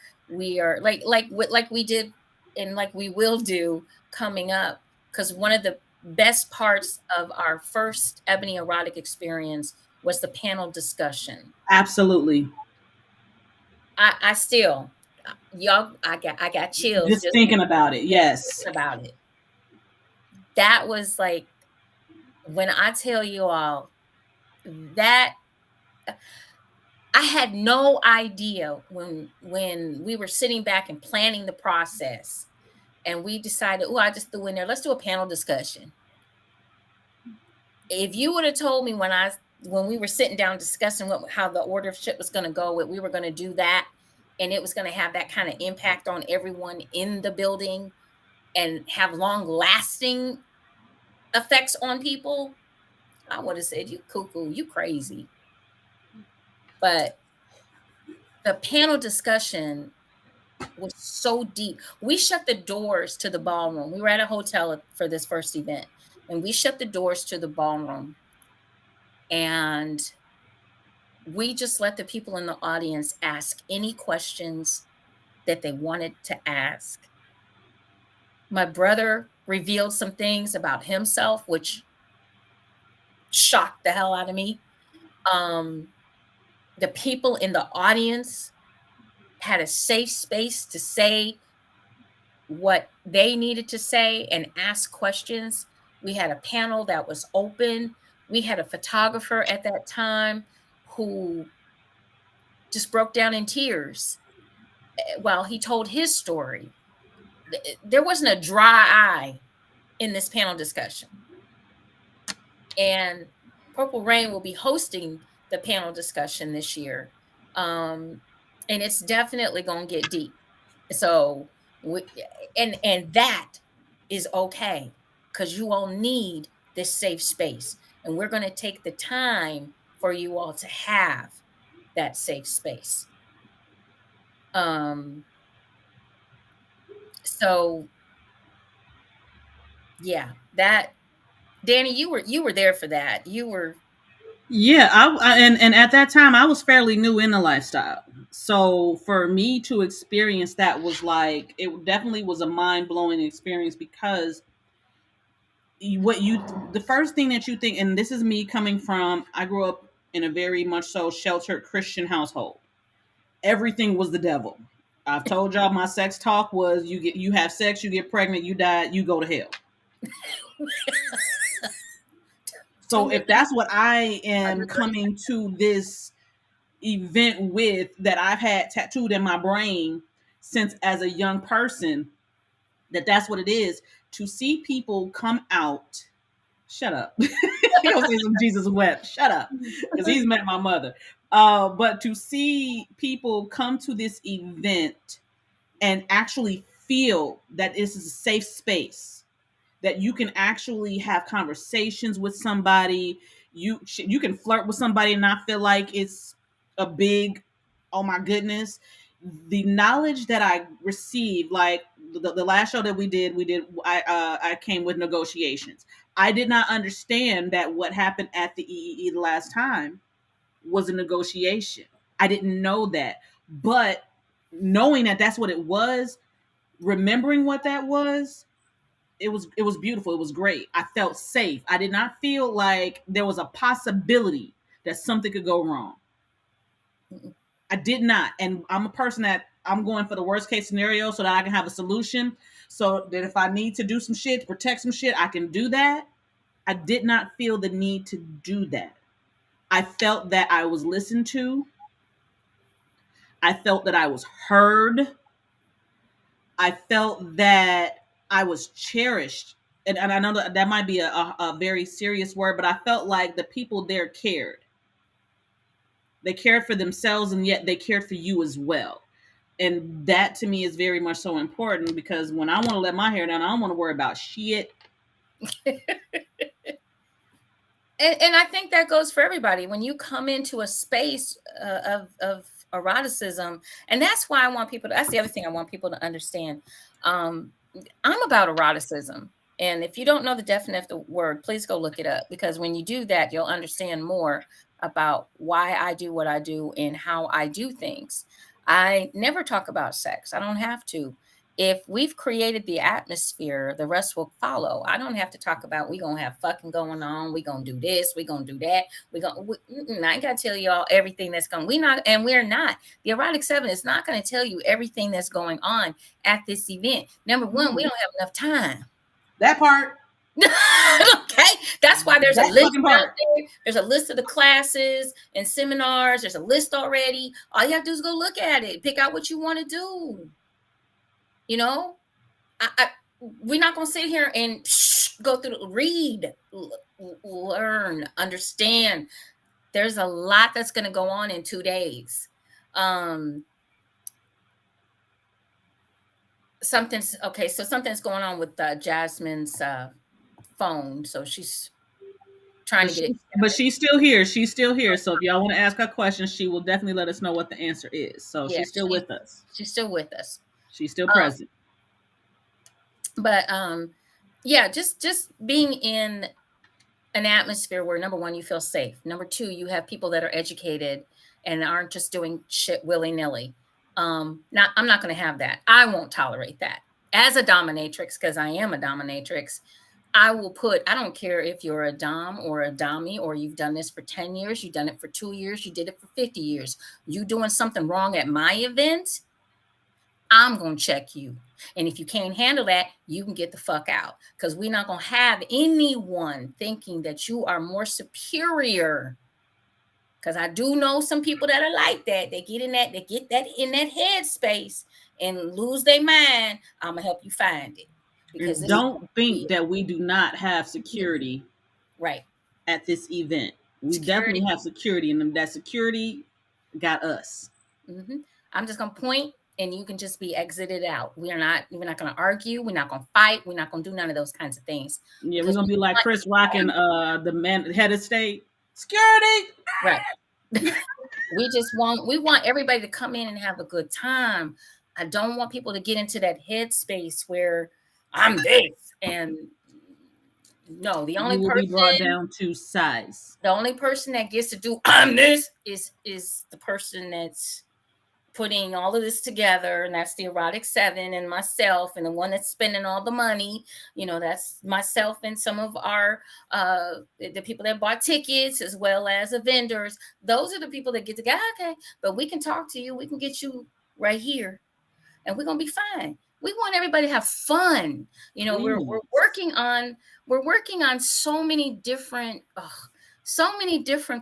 like we did and like we will do coming up. Because one of the best parts of our first Ebony Erotic experience was the panel discussion. Absolutely. I still, y'all, I got chills Just just thinking about it. Yes. thinking about it. That was like, when I tell you all that, I had no idea when we were sitting back and planning the process, and we decided, oh, I just threw in there, let's do a panel discussion. If you would have told me when we were sitting down discussing how the order of shit was going to go, we were going to do that, and it was going to have that kind of impact on everyone in the building and have long lasting effects on people, I would have said, you cuckoo, you crazy. But the panel discussion was so deep. We shut the doors to the ballroom. We were at a hotel for this first event, and we shut the doors to the ballroom, and we just let the people in the audience ask any questions that they wanted to ask. My brother revealed some things about himself, which shocked the hell out of me. The people in the audience had a safe space to say what they needed to say and ask questions. We had a panel that was open. We had a photographer at that time who just broke down in tears while he told his story. There wasn't a dry eye in this panel discussion. And Purple Rain will be hosting the panel discussion this year. And it's definitely going to get deep. So, and that is okay, because you all need this safe space. And we're going to take the time for you all to have that safe space. So yeah, that, Dani, you were there for that. You were. Yeah, and at that time I was fairly new in the lifestyle. So for me to experience that was like, it definitely was a mind-blowing experience, because the first thing that you think, and this is me coming from, I grew up in a very much so sheltered Christian household. Everything was the devil. I've told y'all my sex talk was, you have sex, you get pregnant, you die, you go to hell. So if that's what I am coming to this event with, that I've had tattooed in my brain since as a young person, that's what it is, to see people come out. Shut up. He'll say some Jesus wept. Shut up. Because he's met my mother. But to see people come to this event and actually feel that this is a safe space, that you can actually have conversations with somebody, you can flirt with somebody and not feel like it's a big, oh my goodness. The knowledge that I received, like the last show that we did, I came with negotiations. I did not understand that what happened at the EEE the last time was a negotiation. I didn't know that. But knowing that that's what it was, remembering what that was, it was beautiful. It was great. I felt safe. I did not feel like there was a possibility that something could go wrong. I did not. And I'm a person that I'm going for the worst case scenario so that I can have a solution, so that if I need to do some shit to protect some shit, I can do that. I did not feel the need to do that. I felt that I was listened to. I felt that I was heard. I felt that I was cherished. And I know that might be a very serious word, but I felt like the people there cared. They cared for themselves, and yet they cared for you as well. And that to me is very much so important, because when I want to let my hair down, I don't want to worry about shit. And I think that goes for everybody. When you come into a space of eroticism, and that's why I want people to, that's the other thing I want people to understand. I'm about eroticism. And if you don't know the definition of the word, please go look it up, because when you do that, you'll understand more about why I do what I do and how I do things. I never talk about sex. I don't have to. If we've created the atmosphere, the rest will follow. I don't have to talk about we gonna have fucking going on. We gonna do this. We gonna do that. I ain't gotta tell y'all everything that's going. We're not. The Erotic 7 is not gonna tell you everything that's going on at this event. Number one, we don't have enough time. That part. Okay, that's why there's That a list fucking out part. there. There's a list of the classes and seminars. There's a list already. All you have to do is go look at it, pick out what you want to do. You know, we're not gonna sit here and go through, read, learn, understand. There's a lot that's gonna go on in 2 days. Something's going on with Jasmine's phone, so she's trying to get it. But she's still here. She's still here. So if y'all want to ask her questions, she will definitely let us know what the answer is. So Yeah, she's still with us. She's still with us. She's still present. But yeah, just being in an atmosphere where, number one, you feel safe. Number two, you have people that are educated and aren't just doing shit willy-nilly. I'm not going to have that. I won't tolerate that. As a dominatrix, because I am a dominatrix, I don't care if you're a dom or a dommy, or you've done this for 10 years, you've done it for 2 years, you did it for 50 years. You doing something wrong at my event, I'm going to check you. And if you can't handle that, you can get the fuck out, because we're not going to have anyone thinking that you are more superior. Because I do know some people that are like that. They get that in that headspace and lose their mind. I'm going to help you find it. Because don't think that we do not have security right at this event. We definitely have security, and that security got us. Mm-hmm. I'm just going to point, and you can just be exited out. We're not going to argue. We're not going to fight. We're not going to do none of those kinds of things. Yeah, we're going to be like Chris Rock and the head of state. Security! Right. We want everybody to come in and have a good time. I don't want people to get into that headspace where I'm this. And no, the only person be brought down to size. The only person that gets to do I'm this is the person that's putting all of this together, and that's the Erotic 7 and myself, and the one that's spending all the money. That's myself and some of our the people that bought tickets, as well as the vendors. Those are the people that get to go, okay, but we can talk to you, we can get you right here, and we're gonna be fine. We want everybody to have fun. We're working on so many different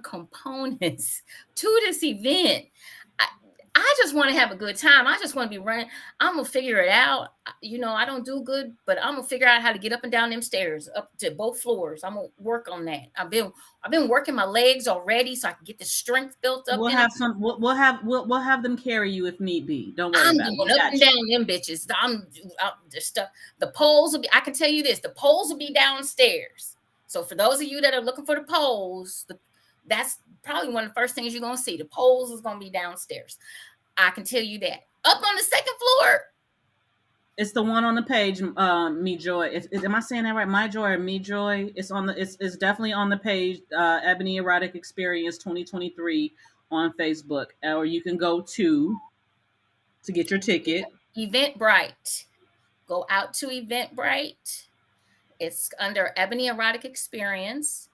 components to this event. I just want to have a good time. I just want to be running. I'm going to figure it out. I don't do good, but I'm going to figure out how to get up and down them stairs, up to both floors. I'm going to work on that. I've been working my legs already so I can get the strength built up. We'll have them carry you if need be. Don't worry about it. I'm going up and down them bitches. The stuff. The poles will be, I can tell you this, the poles will be downstairs. So for those of you that are looking for the poles, that's probably one of the first things you're going to see. The poles is going to be downstairs. I can tell you that. Up on the second floor. It's the one on the page, Me Joy. Am I saying that right? My Joy or Me Joy? It's definitely on the page, Ebony Erotic Experience 2023 on Facebook. Or you can go to get your ticket. Eventbrite. Go out to Eventbrite. It's under Ebony Erotic Experience.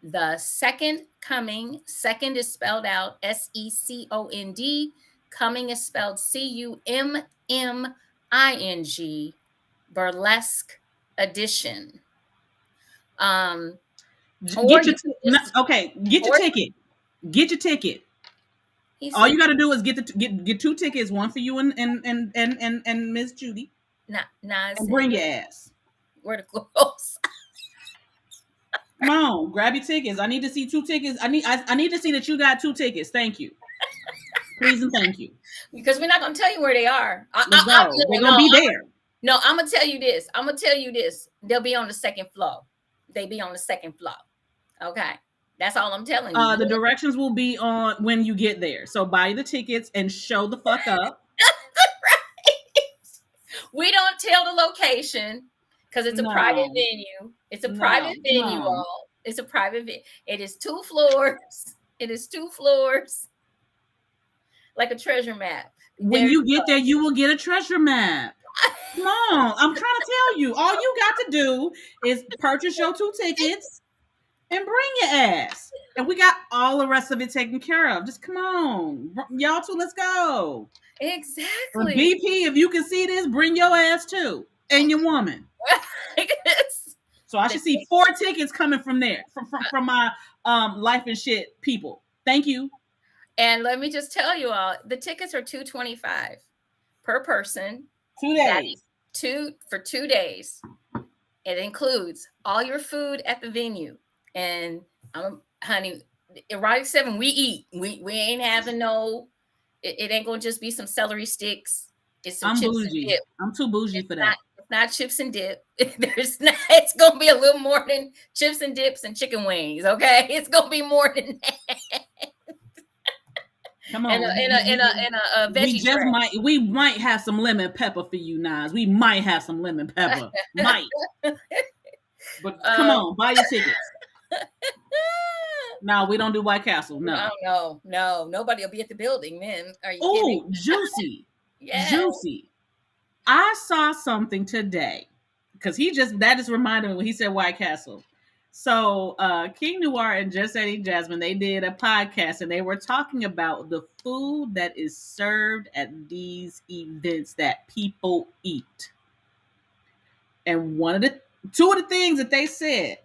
The second coming, second is spelled out SECOND. Coming is spelled CUMMING. Burlesque edition. Get your ticket. Get your ticket. All you got to do is get 2 tickets, one for you and Miss Judy. And bring your ass. Where the clothes? Come on, grab your tickets. I need to see 2 tickets. I need to see that you got 2 tickets. Thank you. Please and thank you. Because we're not going to tell you where they are. They're going to be there. No, I'm going to tell you this. They'll be on the second floor. They be on the second floor. Okay. That's all I'm telling you. The directions will be on when you get there. So buy the tickets and show the fuck up. We don't tell the location because it's a private venue. It's a private venue, all. It's a private venue. It is 2 floors. It is 2 floors. Like a treasure map. When you get there, you will get a treasure map. Come on. I'm trying to tell you. All you got to do is purchase your 2 tickets and bring your ass. And we got all the rest of it taken care of. Just come on. Y'all too, let's go. Exactly. BP, if you can see this, bring your ass too. And your woman. So I should see 4 tickets coming from there. From my life and shit people. Thank you. And let me just tell you all, the tickets are $225 per person. 2 days. For 2 days. It includes all your food at the venue. And honey, Erotic 7, we eat. We ain't having no. It ain't gonna just be some celery sticks. It's some chips bougie. and dip. I'm too bougie for that. It's not chips and dip. There's not. It's gonna be a little more than chips and dips and chicken wings. Okay, it's gonna be more than that. Come on, and a veggie. We might have some lemon pepper for you, Nas. We might have some lemon pepper. Might. But come on, buy your tickets. No, we don't do White Castle. No, nobody will be at the building then. Are you kidding? JewCee. Yeah. JewCee. I saw something today because that just reminded me when he said White Castle. So King Noir and Just Eddie Jasmine, they did a podcast and they were talking about the food that is served at these events that people eat. And 2 of the things that they said,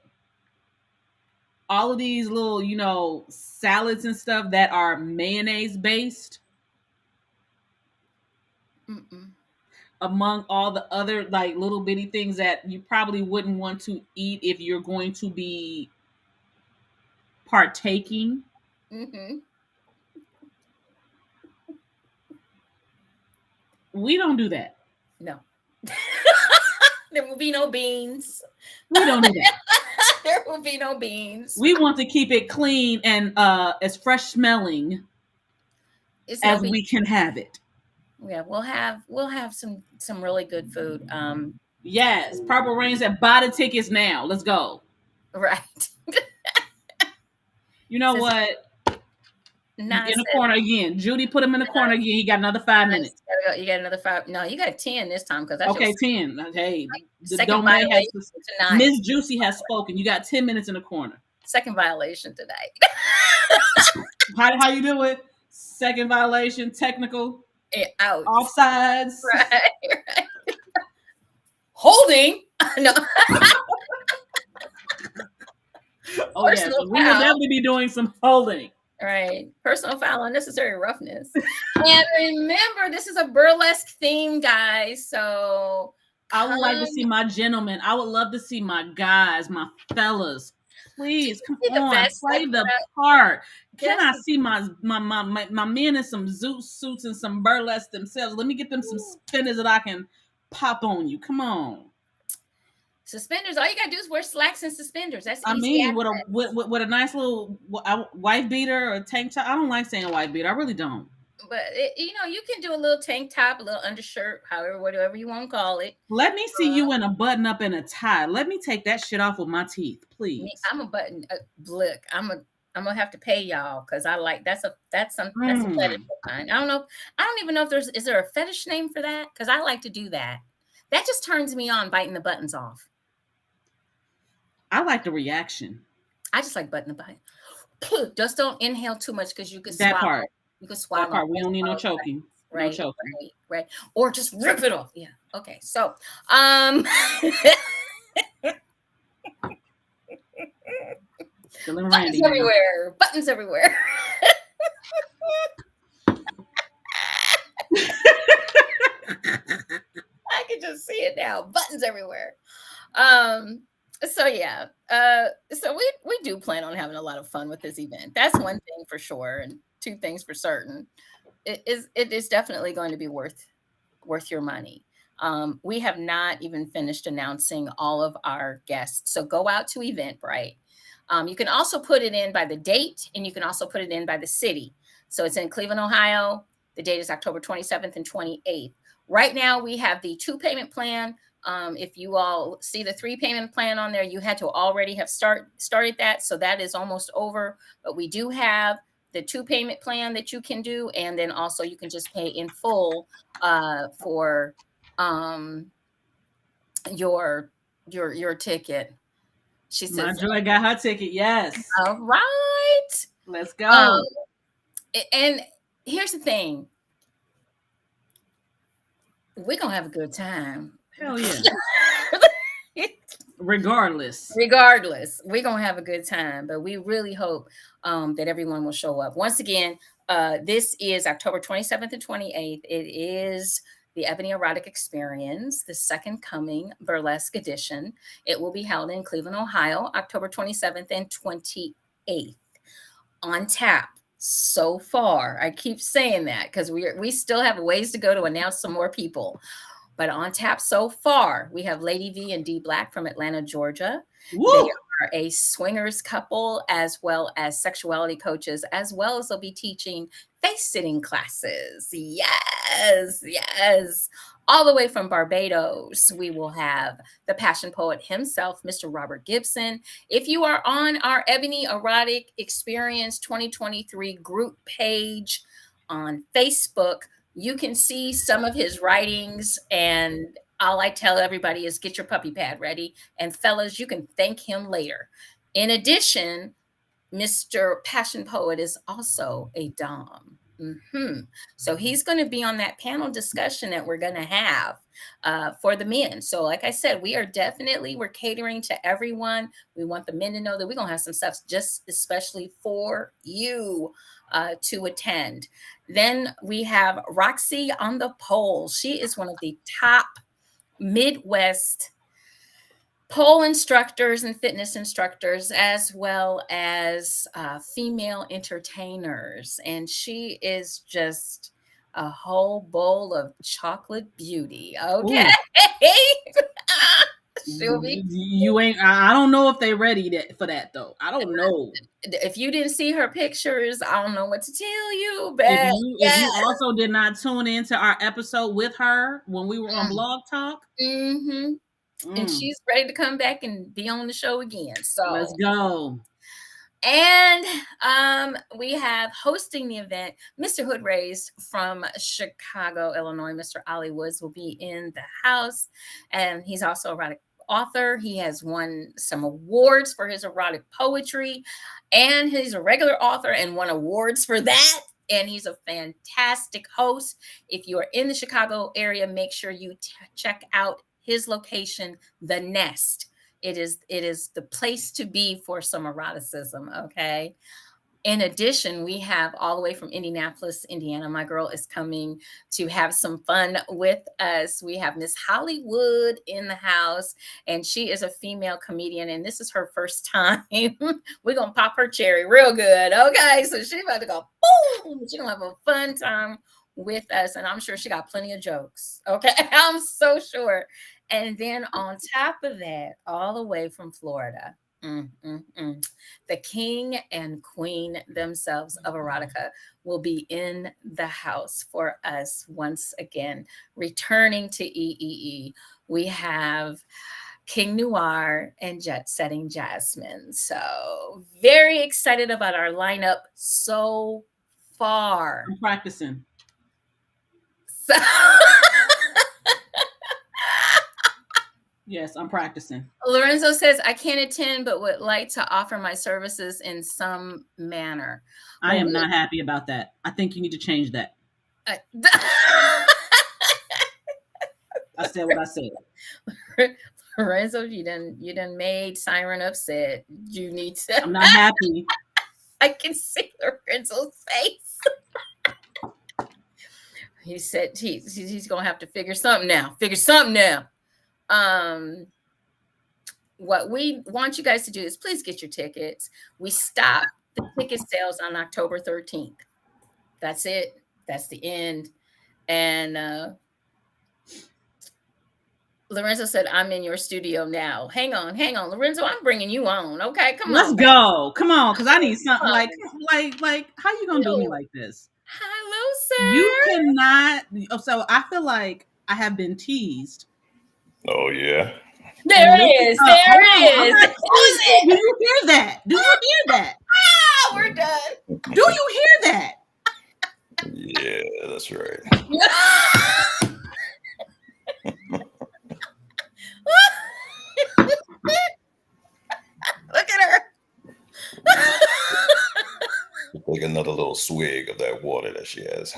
all of these little, salads and stuff that are mayonnaise based. Among all the other little bitty things that you probably wouldn't want to eat if you're going to be partaking. Mm-hmm. We don't do that. No. There will be no beans. We don't do that. There will be no beans. We want to keep it clean and as fresh smelling as we can have it. Yeah, we'll have some really good food. Yes, Purple Rain said, buy the tickets now. Let's go. Right. You know what? In the corner again. Judy put him in the corner again. He got another 5 minutes. You got another 5. No, you got 10 this time because okay, 10. Hey, second violation tonight. Miss JewCee has spoken. You got 10 minutes in the corner. Second violation tonight. How you do it? Second violation, technical. Out. Offsides. Right. Holding. No. Oh yeah, so we will definitely be doing some holding. Right. Personal foul, unnecessary roughness. And remember, this is a burlesque theme, guys. So I would like to see my gentlemen. I would love to see my guys, my fellas. Please come on, play the part. Can I see my men in some zoot suits and some burlesque themselves? Let me get them some spinners that I can pop on you. Come on. Suspenders. All you gotta do is wear slacks and suspenders. That's I mean, with a nice little white beater or a tank top. I don't like saying white beater. I really don't. But you can do a little tank top, a little undershirt, whatever you want to call it. Let me see you in a button up and a tie. Let me take that shit off with my teeth, please. I'm a button. Look, I'm gonna have to pay y'all because I like that's a fetish of mine. I don't even know if is there a fetish name for that? Because I like to do that. That just turns me on, biting the buttons off. I like the reaction. I just like button the button. Just don't inhale too much because you could swallow. That part. You could swallow. That part. We don't need no choking. Right. No choking. Right. Or just rip it off. Yeah. Okay. So, buttons everywhere. Buttons everywhere. I can just see it now. Buttons everywhere. So yeah. So we do plan on having a lot of fun with this event. That's one thing for sure, and 2 things for certain. It is definitely going to be worth your money. We have not even finished announcing all of our guests. So go out to Eventbrite. You can also put it in by the date, and you can also put it in by the city. So it's in Cleveland, Ohio. The date is October 27th and 28th. Right now, we have the 2-payment plan. If you all see the 3-payment plan on there, you had to already have started that. So that is almost over. But we do have the 2-payment plan that you can do. And then also you can just pay in full for your ticket. She My says, Joy got her ticket. Yes. all right. Let's go. And here's the thing. We're going to have a good time. Hell yeah. Regardless, we're going to have a good time, but we really hope that everyone will show up. Once again, this is October 27th and 28th. It is the Ebony Erotic Experience, the Second Coming Burlesque Edition. It will be held in Cleveland, Ohio, October 27th and 28th. On tap so far. I keep saying that because we still have a ways to go to announce some more people. But on tap so far, we have Lady V and D Black from Atlanta, Georgia. Woo! They are a swingers couple, as well as sexuality coaches, as well as they'll be teaching face-sitting classes. Yes. All the way from Barbados, we will have the passion poet himself, Mr. Robert Gibson. If you are on our Ebony Erotic Experience 2023 group page on Facebook, you can see some of his writings, and all I tell everybody is get your puppy pad ready. And fellas, you can thank him later. In addition, Mr. Passion Poet is also a Dom. So he's going to be on that panel discussion that we're going to have for the men. So like I said, we're catering to everyone. We want the men to know that we're going to have some stuff just especially for you to attend. Then we have Roxy on the pole. She is one of the top Midwest pole instructors and fitness instructors, as well as female entertainers. And she is just a whole bowl of chocolate beauty. Okay. You ain't, I don't know if they ready for that though. I don't know. If you didn't see her pictures, I don't know what to tell you. But if you also did not tune into our episode with her when we were on Blog Talk. And she's ready to come back and be on the show again. So let's go. And we have hosting the event, Mr. Hood Raised from Chicago, Illinois. Mr. Ollie Woods will be in the house. And he's also a erotic author. He has won some awards for his erotic poetry. And he's a regular author and won awards for that. And he's a fantastic host. If you are in the Chicago area, make sure you check out his location, The Nest. It is the place to be for some eroticism, okay? In addition, we have all the way from Indianapolis, Indiana. My girl is coming to have some fun with us. We have Miss Hollywood in the house, and she is a female comedian, and this is her first time. We're going to pop her cherry real good, okay? So she's about to go, boom! She's going to have a fun time with us, and I'm sure she got plenty of jokes, okay? I'm so sure. And then on top of that, all the way from Florida, the king and queen themselves of erotica will be in the house for us once again. Returning to EEE, we have King Noir and Jet Setting Jasmine. So very excited about our lineup so far. I'm practicing. So yes, I'm practicing. Lorenzo says, I can't attend, but would like to offer my services in some manner. I am not happy about that. I think you need to change that. I said what I said. Lorenzo, you done made Siren upset. You need to. I'm not happy. I can see Lorenzo's face. He said he's gonna have to figure something now. What we want you guys to do is please get your tickets. We stop the ticket sales on October 13th. That's it. That's the end. And Lorenzo said, "I'm in your studio now." Hang on, Lorenzo. I'm bringing you on. Okay, come Let's on, baby. go. Come on, because I need something Come on. like. How you gonna do me Hello, like this? You sir. cannot. So I feel like I have been teased. Oh yeah. There it is. There Hold on. I'm it is. not Who's teased. it? Do you hear that? Do you hear that? Ah, we're done. Do you hear that? Yeah, that's right. Look at her. Take another little swig of that water that she has.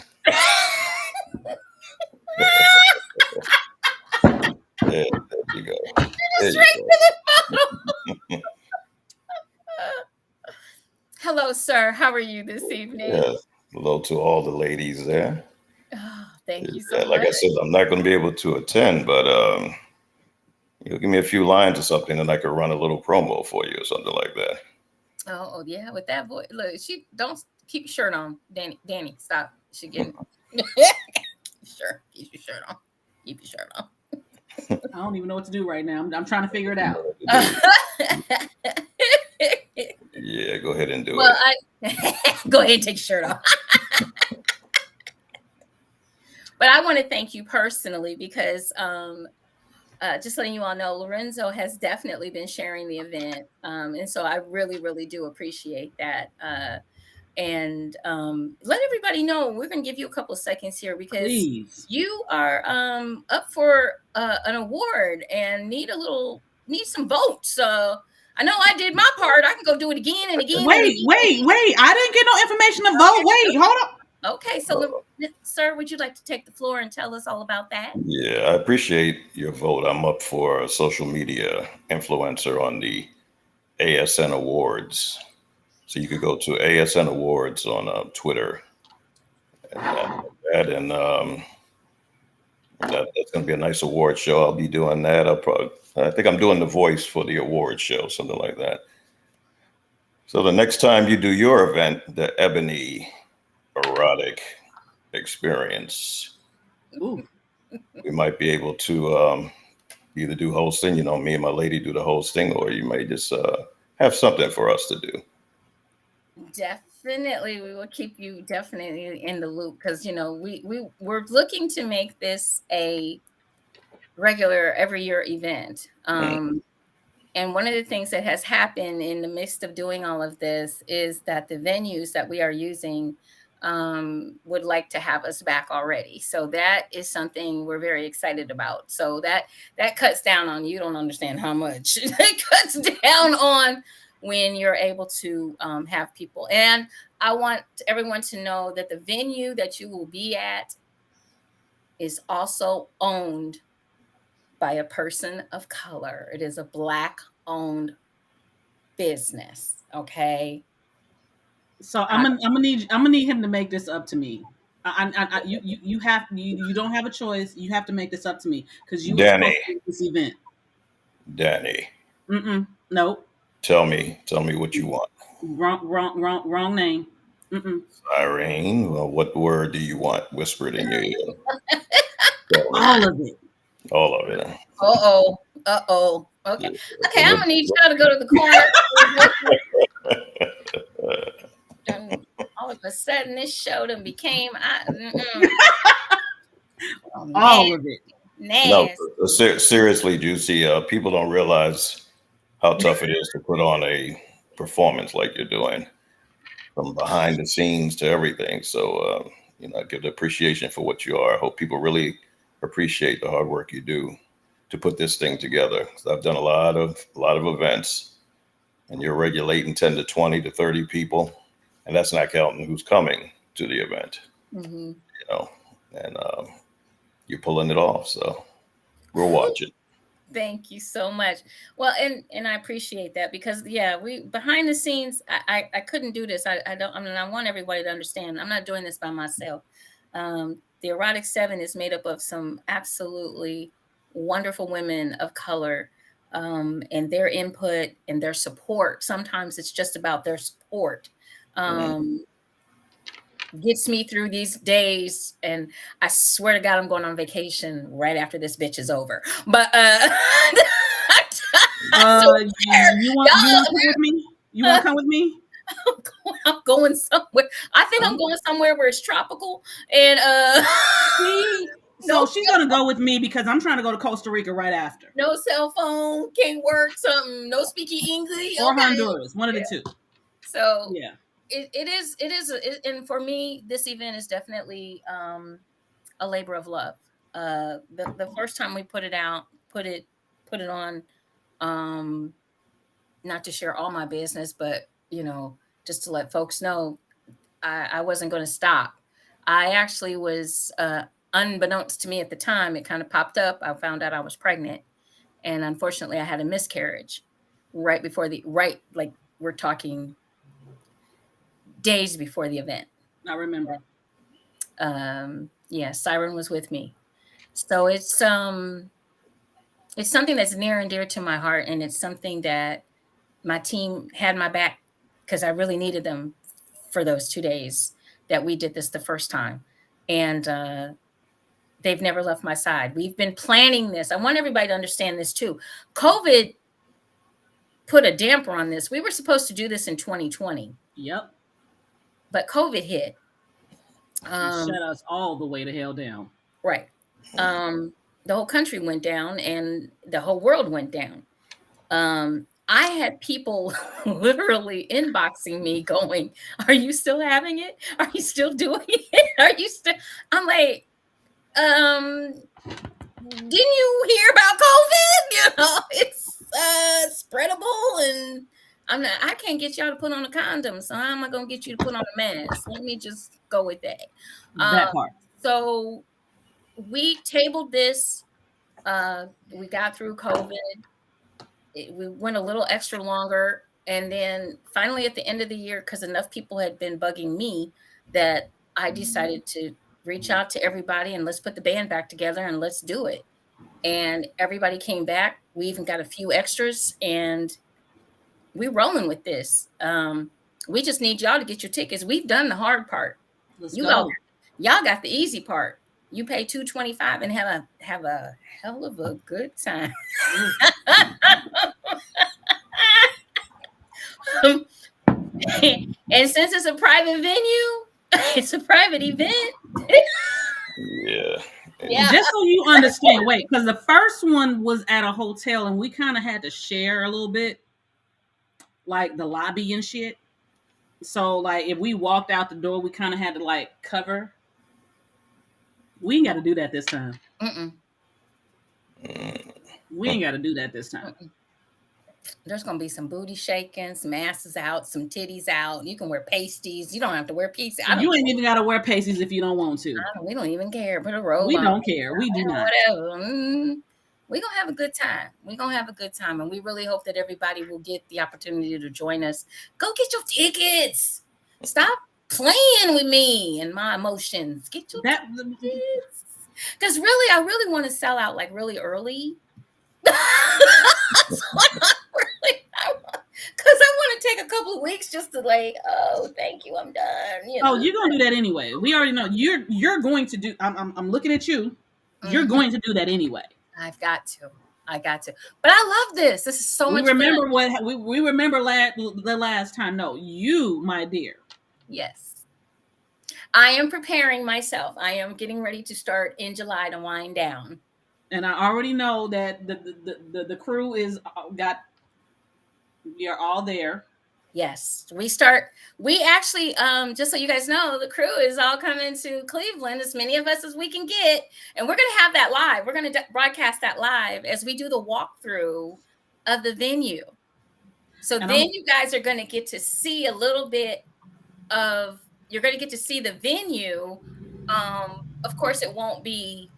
There you go. There you go. Hello, sir. How are you this evening? Yes. Hello to all the ladies there. Oh, thank you so Yeah, like much. I said, I'm not going to be able to attend, but you'll give me a few lines or something, and I could run a little promo for you or something like that. Oh yeah, with that voice. Look, she don't keep your shirt on, Dani. Dani, stop. She getting sure. Keep your shirt on. Keep your shirt on. I don't even know what to do right now. I'm trying to figure it out. Yeah, go ahead and do Well, it. go ahead and take your shirt off. But I want to thank you personally because just letting you all know, Lorenzo has definitely been sharing the event. And so I really, really do appreciate that. And let everybody know, we're going to give you a couple of seconds here because Please. you are up for an award and need some votes. I know I did my part. I can go do it again and again. Wait. and again. I didn't get no information to vote. Wait, hold up. Okay, so sir, would you like to take the floor and tell us all about that? Yeah, I appreciate your vote. I'm up for a social media influencer on the ASN Awards. So you could go to ASN Awards on Twitter. And that's going to be a nice award show. I'll be doing that. I think I'm doing the voice for the award show, something like that. So the next time you do your event, the Ebony Erotic Experience, Ooh. we might be able to either do hosting, me and my lady do the hosting, or you may just have something for us to do. Definitely, we will keep you definitely in the loop because we're looking to make this a regular every year event. And one of the things that has happened in the midst of doing all of this is that the venues that we are using would like to have us back already. So that is something we're very excited about. So that cuts down on, you don't understand how much it cuts down on when you're able to have people. And I want everyone to know that the venue that you will be at is also owned by a person of color. It is a Black-owned business. Okay. So I'm gonna need him to make this up to me. You don't have a choice. You have to make this up to me because you were supposed Dani, to do this event. Dani, Nope. tell me what you want. Wrong name. Irene, well, what word do you want whispered in your ear? All of it. All of it. Uh-oh. Okay. Okay, I'm gonna need y'all to go to the corner. And all of a sudden, this show done became all of it. Nasty. No, seriously, JewCee, people don't realize how tough it is to put on a performance like you're doing, from behind the scenes to everything. So, I give the appreciation for what you are. I hope people really appreciate the hard work you do to put this thing together. I've done a lot of events, and you're regulating 10 to 20 to 30 people, and that's not counting who's coming to the event. Mm-hmm. And you're pulling it off. So we'll watch it. Thank you so much. Well, and I appreciate that because we behind the scenes, I couldn't do this. I want everybody to understand I'm not doing this by myself. The Erotic 7 is made up of some absolutely wonderful women of color, and their input and their support. Sometimes it's just about their support. gets me through these days. And I swear to God, I'm going on vacation right after this bitch is over. But you want to come with me? You want to come with me? I'm going somewhere. I think I'm going somewhere where it's tropical. And so she's gonna go with me because I'm trying to go to Costa Rica right after. No cell phone, can't work, something, no speaking English. Or Honduras, one of the two. So yeah. It is, and for me, this event is definitely a labor of love. The first time we put it on, not to share all my business, but just to let folks know, I wasn't going to stop. I actually was, unbeknownst to me at the time, it kind of popped up. I found out I was pregnant, and unfortunately, I had a miscarriage right before like we're talking days before the event. I remember. Yeah, Siren was with me. So it's something that's near and dear to my heart, and it's something that my team had my back because I really needed them for those 2 days that we did this the first time. And they've never left my side. We've been planning this. I want everybody to understand this too. COVID put a damper on this. We were supposed to do this in 2020. Yep. But COVID hit. Shut us all the way to hell down. Right. The whole country went down and the whole world went down. I had people literally inboxing me going, "Are you still having it? Are you still doing it? Are you still?" I'm like, didn't you hear about COVID? It's spreadable, and I can't get y'all to put on a condom, so how am I gonna get you to put on a mask? Let me just go with that. That part. So we tabled this. We got through COVID. We went a little extra longer, and then finally at the end of the year, because enough people had been bugging me, that I decided to reach out to everybody and let's put the band back together and let's do it. And everybody came back. We even got a few extras, and we're rolling with this. We just need y'all to get your tickets. We've done the hard part. Y'all got the easy part. You pay $225 and have a hell of a good time. And since it's a private venue, it's a private event. Yeah. Just so you understand, wait, because the first one was at a hotel and we kind of had to share a little bit, like the lobby and shit. So like if we walked out the door, we kind of had to like cover. We ain't got to do that this time. We ain't got to do that this time. There's going to be some booty shaking, some asses out, some titties out. You can wear pasties. You don't have to wear pasties. You ain't even got to wear pasties if you don't want to. We don't even care. Put a robe We on. don't care. We do not. Whatever. We're going to have a good time. We're going to have a good time. And we really hope that everybody will get the opportunity to join us. Go get your tickets. Stop playing with me and my emotions. Get your tickets. Because really, I really want to sell out like really early. Because I want to take a couple of weeks just to like, oh, thank you, I'm done. Oh, you're gonna do that anyway. We already know you're going to do. I'm looking at you. You're going to do that anyway. I got to. But I love this. This is so much fun. We remember the last time. No, you, my dear. Yes. I am preparing myself. I am getting ready to start in July to wind down. And I already know that the crew is we are all there. Yes, we actually, just so you guys know, the crew is all coming to Cleveland, as many of us as we can get. And we're going to have that live. We're going to broadcast that live as we do the walkthrough of the venue. So you guys are going to get to see a little bit you're going to get to see the venue. Of course, it won't be,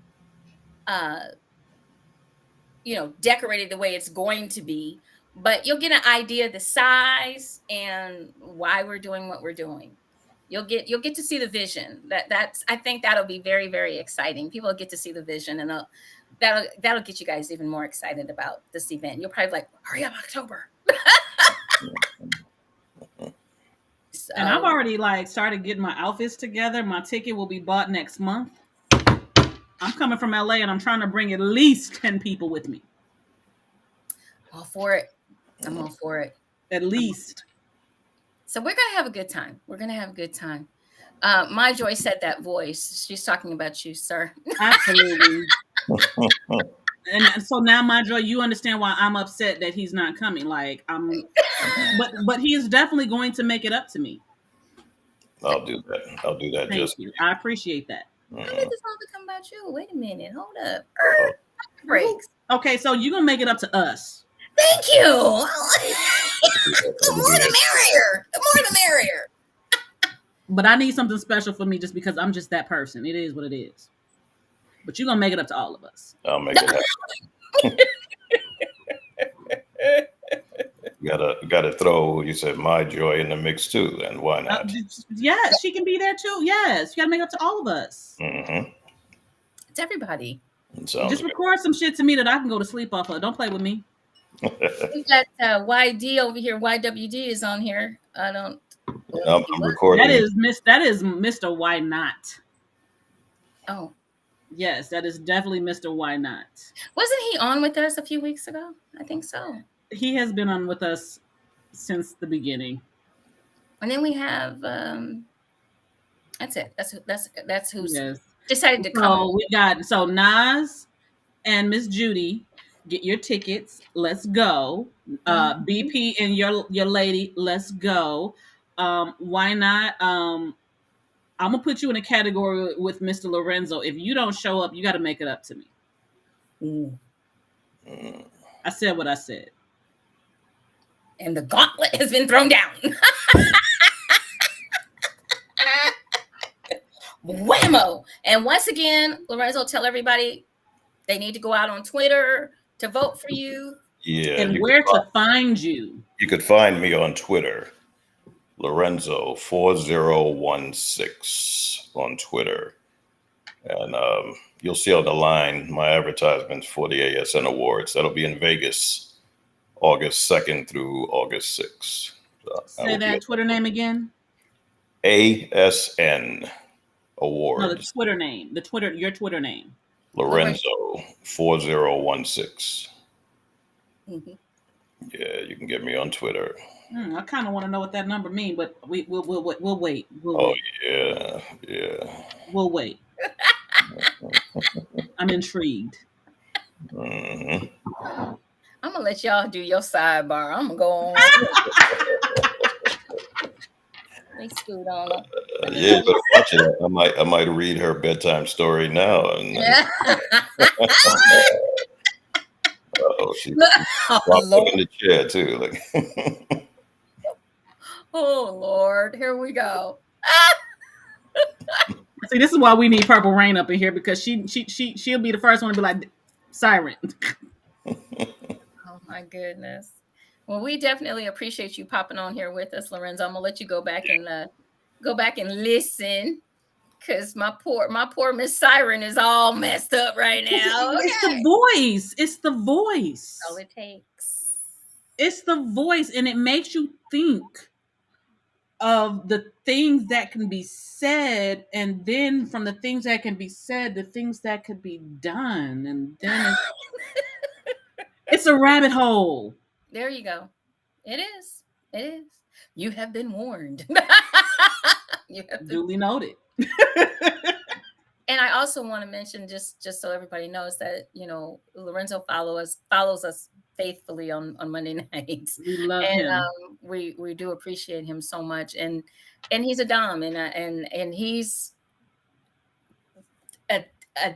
decorated the way it's going to be, but you'll get an idea of the size and why we're doing what we're doing. You'll get to see the vision. I think that'll be very, very exciting. People will get to see the vision, and that'll get you guys even more excited about this event. You'll probably be like, hurry up, October. So, And I've already like started getting my outfits together. My ticket will be bought next month. I'm coming from LA and I'm trying to bring at least 10 people with me. all for it. I'm all for it. At least. So we're gonna have a good time. We're gonna have a good time. My Joy said that voice. She's talking about you, sir. Absolutely. And so now, my Joy, you understand why I'm upset that he's not coming. Like but he is definitely going to make it up to me. I'll do that. I'll do that. Thank you. I appreciate that. How did this all become about you? Wait a minute. Hold up. Breaks. Okay, so you're gonna make it up to us. Thank you. The more the merrier. The more the merrier. But I need something special for me just because I'm just that person. It is what it is. But you're gonna make it up to all of us. I'll make it happen. Gotta throw, you said, my Joy in the mix too, and why not? Yes, she can be there too. Yes, you gotta make it up to all of us. Mm-hmm. It's everybody. Just record some shit to me that I can go to sleep off of. Don't play with me. We got YD over here. YWD is on here. I don't. I'm recording. That is Mr. Why Not. Oh. Yes, that is definitely Mr. Why Not. Wasn't he on with us a few weeks ago? I think so. He has been on with us since the beginning. And then we have that's it. That's who's decided to come. So we got Nas and Miss Judy. Get your tickets. Let's go. BP and your lady. Let's go. Why not? I'm gonna put you in a category with Mr. Lorenzo. If you don't show up, you got to make it up to me. I said what I said. And the gauntlet has been thrown down. Whammo! And once again, Lorenzo, tell everybody they need to go out on Twitter to vote for you. Yeah. And where to find you. You could find me on Twitter. Lorenzo4016 on Twitter. And you'll see on the line my advertisements for the ASN Awards. That'll be in Vegas, August 2nd through August 6th. Say that Twitter name again. ASN Awards. No, the Twitter name. Your Twitter name. Lorenzo4016. Mm-hmm. Yeah, you can get me on Twitter. I kind of want to know what that number means, but we'll wait. Yeah. We'll wait. I'm intrigued. Mm-hmm. I'm gonna let y'all do your sidebar. I'm gonna go on. Let's scoot on up. Yeah, but watch it. I might read her bedtime story now. And she's up in the chair too. Like, oh Lord, here we go. See, this is why we need Purple Rain up in here, because she'll be the first one to be like, siren. Oh my goodness. Well, we definitely appreciate you popping on here with us, Lorenzo. I'm gonna let you go back and listen, because my poor Miss Siren is all messed up right now. It's the voice. It's the voice. All it takes. It's the voice, and it makes you think of the things that can be said, and then from the things that can be said, the things that could be done, and then it's a rabbit hole. There you go. It is. You have been warned. Duly noted. And I also want to mention, just so everybody knows, that Lorenzo follows us faithfully on Monday nights. We love him. We do appreciate him so much, and he's a dom, and he's a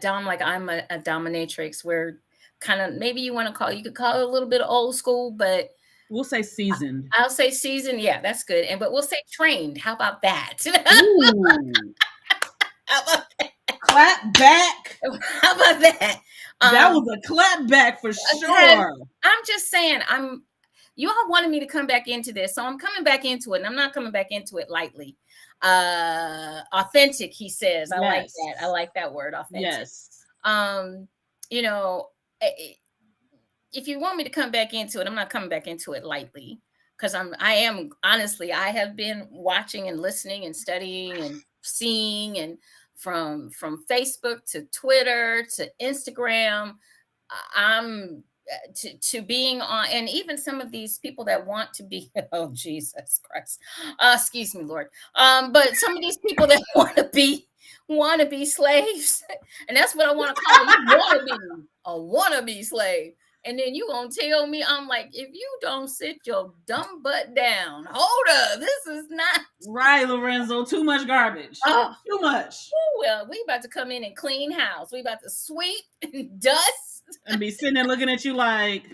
dom like I'm a dominatrix. Where kind of, maybe you could call it a little bit old school, but we'll say seasoned. I'll say seasoned. Yeah, that's good. But we'll say trained. How about that? Ooh. How about that? Clap back. How about that? That was a clap back for sure. I'm just saying, you all wanted me to come back into this, so I'm coming back into it, and I'm not coming back into it lightly. Authentic, he says. I like that. I like that word, authentic. Yes. If you want me to come back into it, I'm not coming back into it lightly, because I am honestly, I have been watching and listening and studying and seeing, and from Facebook to Twitter to Instagram, I'm to being on, and even some of these people that want to be, oh Jesus Christ, excuse me, Lord, but some of these people that want to be slaves, and that's what I want to call them. You want to be a wannabe slave. And then you gonna tell me, I'm like, if you don't sit your dumb butt down, hold up, this is not right, Lorenzo. Too much garbage. oh, Too much. well, we about to come in and clean house. We about to sweep and dust. And be sitting there looking at you like,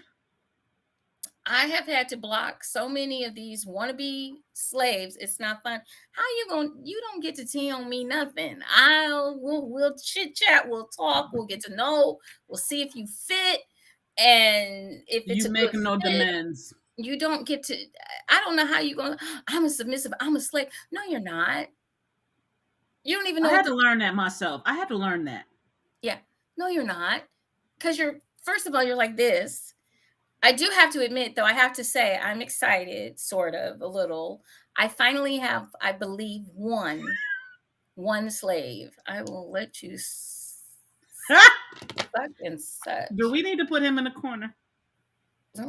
I have had to block so many of these wannabe slaves. It's not fun. How you don't get to tell me nothing. We'll chit chat, we'll talk, we'll get to know, we'll see if you fit. And if it's you make no demands. You don't get to, I don't know how you're going, I'm a submissive, I'm a slave. No, you're not. You don't even know. I had to learn that myself. I had to learn that. Yeah. No, you're not. Because first of all, you're like this. I do have to admit, though, I have to say, I'm excited, sort of, a little. I finally have, I believe, one slave. I will let you suck and such. Do we need to put him in the corner?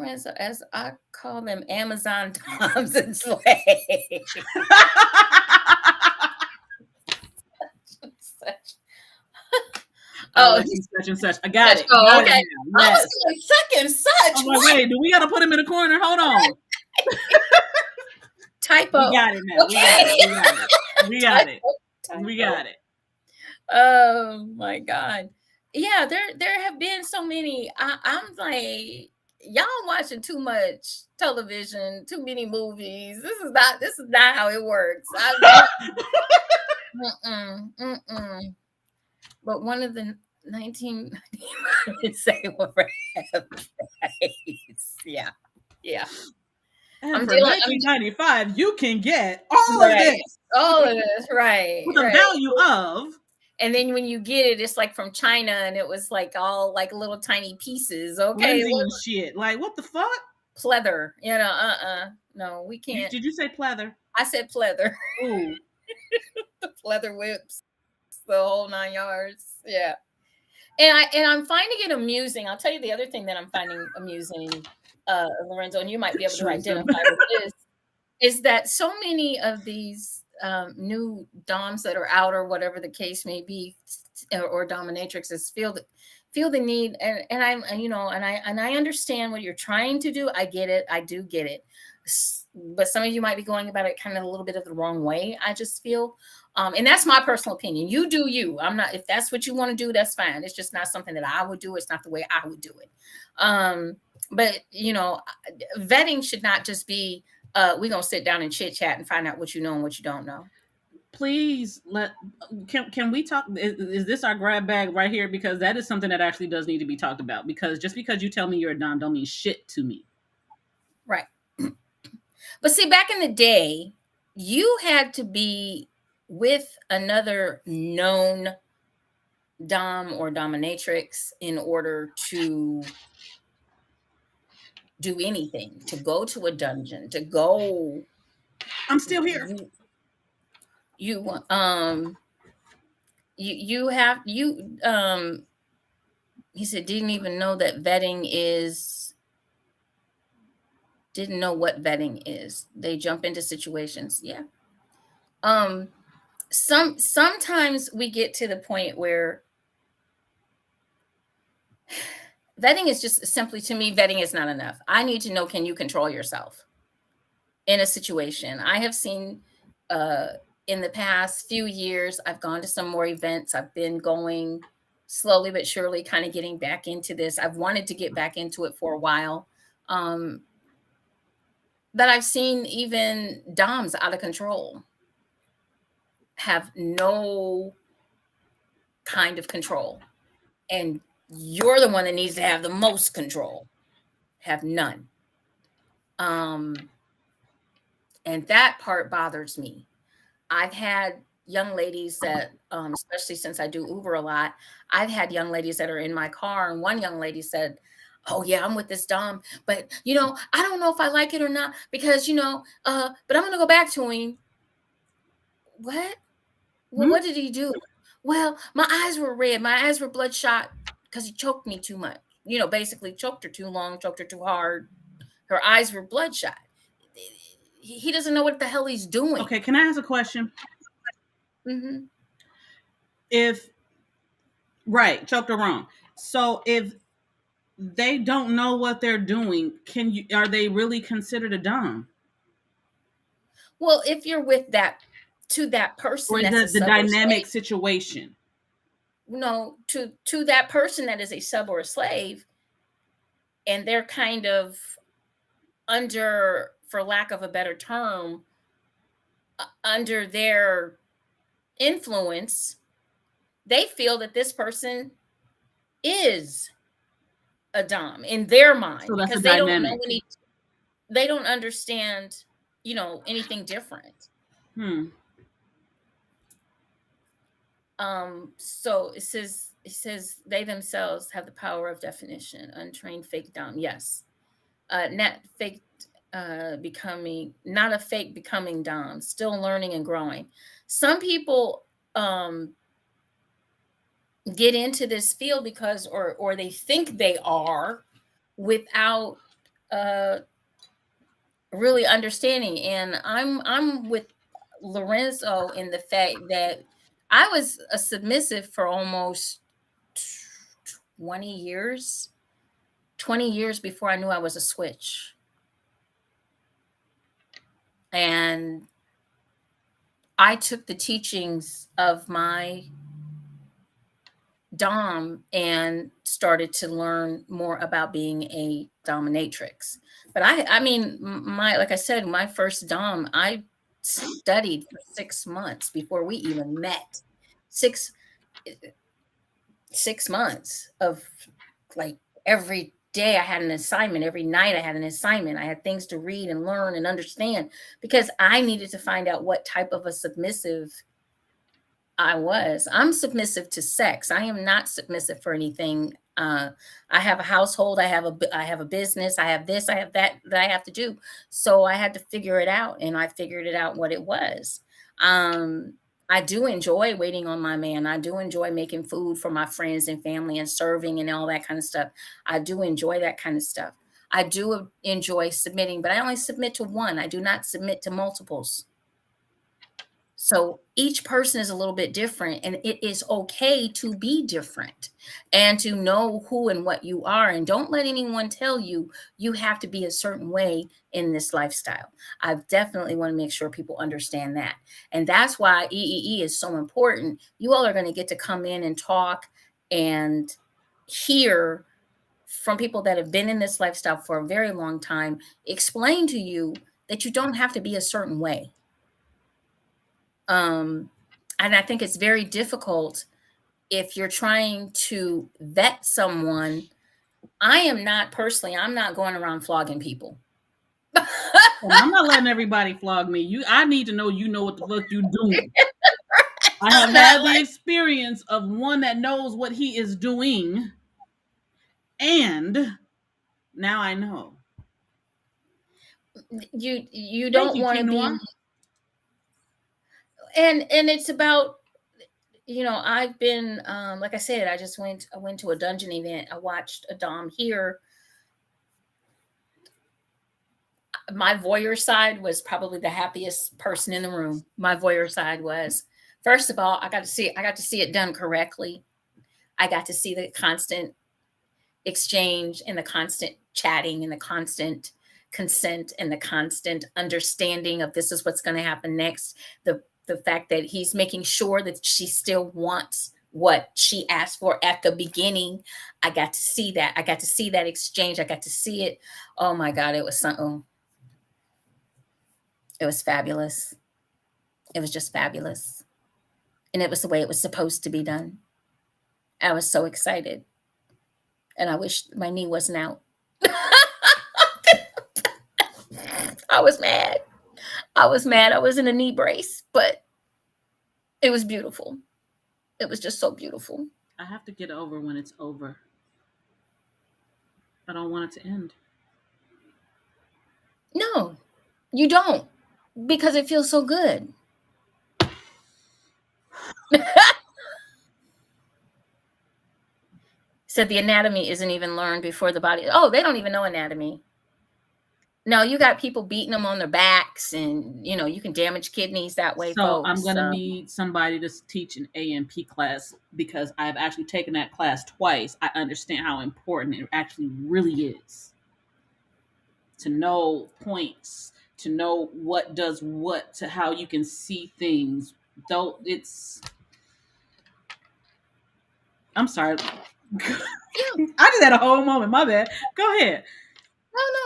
As I call them, Amazon Toms and slaves. Oh, such and such. I got it. Oh, okay. Yes. I was doing such and such. I'm like, wait, do we got to put him in the corner? Hold on. Typo. We got it now. Okay. We got it. We got it. Oh my God. Yeah, there have been so many. I'm like, y'all watching too much television, too many movies. This is not how it works. But one of the 19 say yeah. And for 1995, you can get all of this. All of this, right. With a value of. And then when you get it, it's like from China, and it was like all like little tiny pieces. Okay. Shit. Like, what the fuck? Pleather. No, we can't. Did you say pleather? I said pleather. Ooh. The pleather whips. The whole 9 yards. Yeah. And I'm finding it amusing. I'll tell you the other thing that I'm finding amusing, Lorenzo, and you might be able to identify with this, is that so many of these new doms that are out, or whatever the case may be, or dominatrixes feel the need, and I understand what you're trying to do. I get it. I do get it. But some of you might be going about it kind of a little bit of the wrong way, I just feel. And that's my personal opinion. You do you. I'm not, if that's what you want to do, that's fine. It's just not something that I would do. It's not the way I would do it. But vetting should not just be, we're going to sit down and chit chat and find out what you know and what you don't know. Please can we talk? Is this our grab bag right here? Because that is something that actually does need to be talked about, because just because you tell me you're a dom don't mean shit to me. Right. But see, back in the day, you had to be with another known dom or dominatrix in order to do anything, to go to a dungeon, to go. I'm still here. He said didn't even know that vetting is. Didn't know what vetting is. They jump into situations. Yeah. Sometimes we get to the point where vetting is just simply, to me, vetting is not enough. I need to know, can you control yourself in a situation? I have seen in the past few years, I've gone to some more events. I've been going slowly but surely, kind of getting back into this. I've wanted to get back into it for a while. But I've seen even doms out of control, have no kind of control. And you're the one that needs to have the most control, have none. And that part bothers me. I've had young ladies that, especially since I do Uber a lot, I've had young ladies that are in my car. And one young lady said, oh yeah, I'm with this Dom, but I don't know if I like it or not because but I'm gonna go back to him. What? Well, what did he do? Well, my eyes were red. My eyes were bloodshot because he choked me too much. Basically choked her too long, choked her too hard. Her eyes were bloodshot. He doesn't know what the hell he's doing. Okay, can I ask a question? Mm-hmm. Right, choked her wrong. So if they don't know what they're doing, are they really considered a dom? Well, if you're with that person, or is that's that the dynamic situation? No, to that person that is a sub or a slave, and they're kind of under, for lack of a better term, under their influence, they feel that this person is a dom in their mind, So that's because a they dynamic. don't know they don't understand anything different. So it says they themselves have the power of definition. Untrained fake dom, yes. Not fake becoming, not a fake becoming dom, still learning and growing. Some people get into this field because or they think they are without really understanding. And I'm with Lorenzo in the fact that I was a submissive for almost 20 years before I knew I was a switch. And I took the teachings of my dom and started to learn more about being a dominatrix. But I mean, like I said, my first dom, I studied for 6 months before we even met. 6 months of, like, every day I had an assignment, every night I had an assignment. I had things to read and learn and understand, because I needed to find out what type of a submissive I was. I'm submissive to sex. I am not submissive for anything. I have a household. I have a business. I have this. I have that I have to do. So I had to figure it out, and I figured it out what it was. I do enjoy waiting on my man. I do enjoy making food for my friends and family and serving and all that kind of stuff. I do enjoy that kind of stuff. I do enjoy submitting, but I only submit to one. I do not submit to multiples. So each person is a little bit different, and it is okay to be different and to know who and what you are. And don't let anyone tell you you have to be a certain way in this lifestyle. I definitely want to make sure people understand that. And that's why EEE is so important. You all are going to get to come in and talk and hear from people that have been in this lifestyle for a very long time, explain to you that you don't have to be a certain way. And I think it's very difficult if you're trying to vet someone. I'm not going around flogging people. I'm not letting everybody flog me. I need to know you know what the fuck you doing. I have had the experience of one that knows what he is doing, and now I know. You don't want to be. And it's about, I've been, like I said, I went to a dungeon event. I watched a dom here. My voyeur side was probably the happiest person in the room. My voyeur side was, first of all, I got to see it done correctly. I got to see the constant exchange and the constant chatting and the constant consent and the constant understanding of this is what's going to happen next. The fact that he's making sure that she still wants what she asked for at the beginning. I got to see that. I got to see that exchange. I got to see it. Oh my God, it was something. It was fabulous. It was just fabulous. And it was the way it was supposed to be done. I was so excited. And I wish my knee wasn't out. I was mad. I was in a knee brace, but it was beautiful. It was just so beautiful. I have to get over when it's over. I don't want it to end. No, you don't, because it feels so good. Said the anatomy isn't even learned before the body. Oh, they don't even know anatomy. No, you got people beating them on their backs, and you can damage kidneys that way, So I'm folks. gonna need somebody to teach an A&P class, because I've actually taken that class twice. I understand how important it actually really is to know points, to know what does what, to how you can see things. Though I'm sorry. I just had a whole moment. My bad. Go ahead.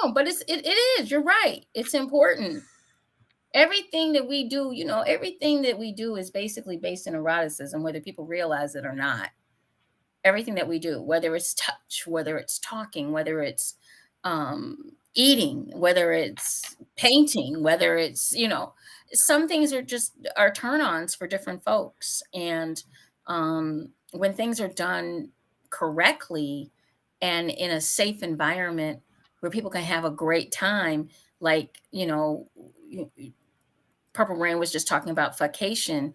No, but it is. You're right. It's important. Everything that we do, everything that we do is basically based in eroticism, whether people realize it or not. Everything that we do, whether it's touch, whether it's talking, whether it's eating, whether it's painting, whether it's, some things are turn-ons for different folks. And when things are done correctly and in a safe environment where people can have a great time, like, Purple Rain was just talking about vacation.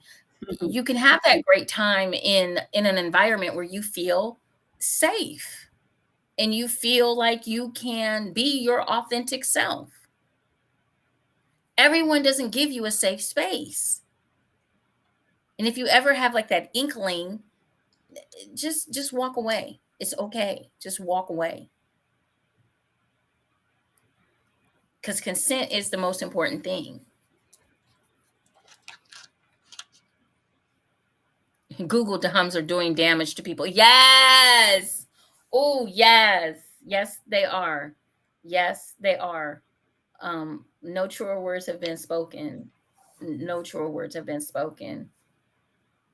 You can have that great time in an environment where you feel safe and you feel like you can be your authentic self. Everyone doesn't give you a safe space. And if you ever have like that inkling, just walk away. It's okay. Just walk away. Because consent is the most important thing. Google DOMs are doing damage to people. Yes. Oh, yes. Yes, they are. Yes, they are. No truer words have been spoken. No truer words have been spoken,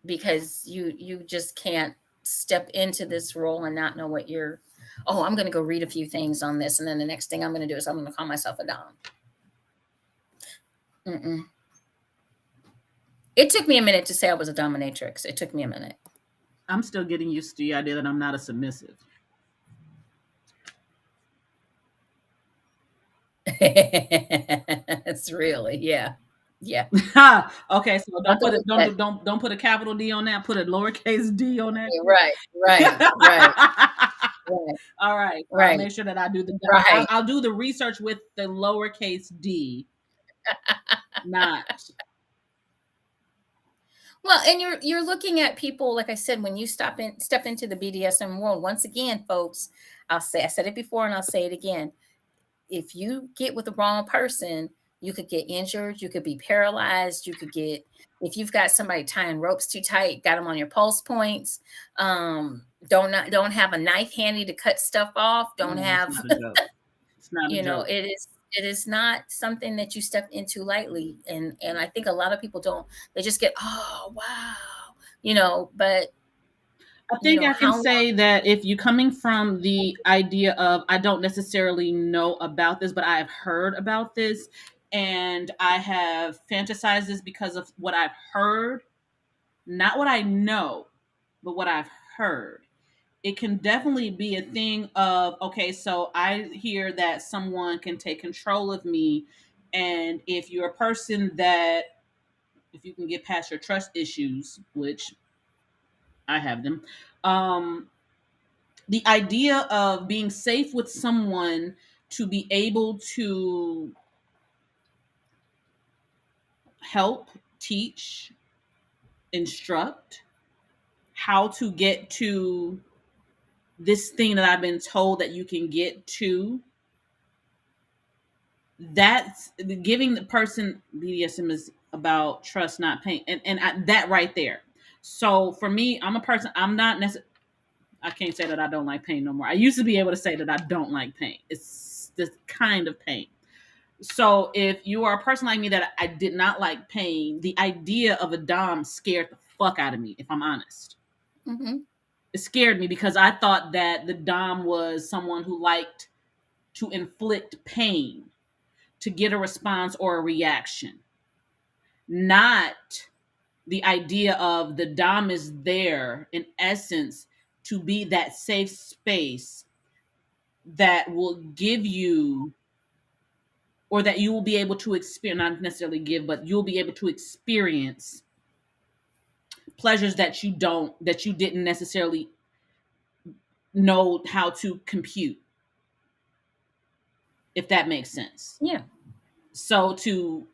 because you just can't step into this role and not know what I'm going to go read a few things on this, and then the next thing I'm going to do is I'm going to call myself a dom. It took me a minute to say I was a dominatrix. It took me a minute. I'm still getting used to the idea that I'm not a submissive. It's really, yeah. Okay, so don't put a capital D on that. Put a lowercase d on that. Right. All right. Right. I'll make sure that I do the. Right. I'll do the research with the lowercase d. Not. Well, and you're looking at people, like I said, when you step into the BDSM world. Once again, folks, I said it before and I'll say it again. If you get with the wrong person, you could get injured, you could be paralyzed, if you've got somebody tying ropes too tight, got them on your pulse points, don't have a knife handy to cut stuff off, don't have, it's not a joke. It is not something that you step into lightly. And I think a lot of people don't, they just get, oh, wow, but I think I can say that if you're coming from the idea of, I don't necessarily know about this, but I have heard about this and I have fantasized this because of what I've heard, not what I know, but what I've heard. It can definitely be a thing of, okay, so I hear that someone can take control of me. And if you're a person that, if you can get past your trust issues, which I have them, the idea of being safe with someone to be able to help, teach, instruct how to get to this thing that I've been told that you can get to, that's giving the person. BDSM is about trust, not pain, and that right there. So for me, I'm a person, I'm not necessarily, I can't say that I don't like pain no more. I used to be able to say that I don't like pain. It's this kind of pain. So if you are a person like me that I did not like pain, the idea of a dom scared the fuck out of me, if I'm honest. Mm-hmm. It scared me because I thought that the dom was someone who liked to inflict pain to get a response or a reaction. Not the idea of the dom is there in essence to be that safe space that will give you, or that you will be able to experience, not necessarily give, but you'll be able to experience pleasures that you didn't necessarily know how to compute, if that makes sense. Yeah. So to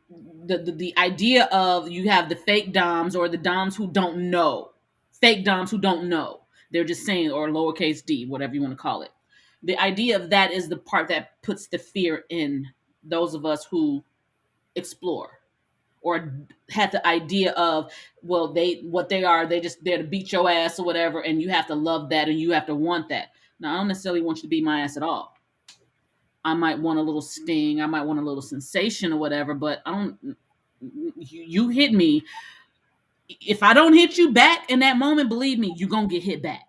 the idea of, you have the fake doms, or the doms who don't know, fake doms who don't know, they're just saying, or lowercase d, whatever you want to call it. The idea of that is the part that puts the fear in those of us who explore, or had the idea of, well, what they are, they just there to beat your ass or whatever, and you have to love that and you have to want that. Now, I don't necessarily want you to beat my ass at all. I might want a little sting, I might want a little sensation or whatever, but I don't. You hit me. If I don't hit you back in that moment, believe me, you're gonna get hit back.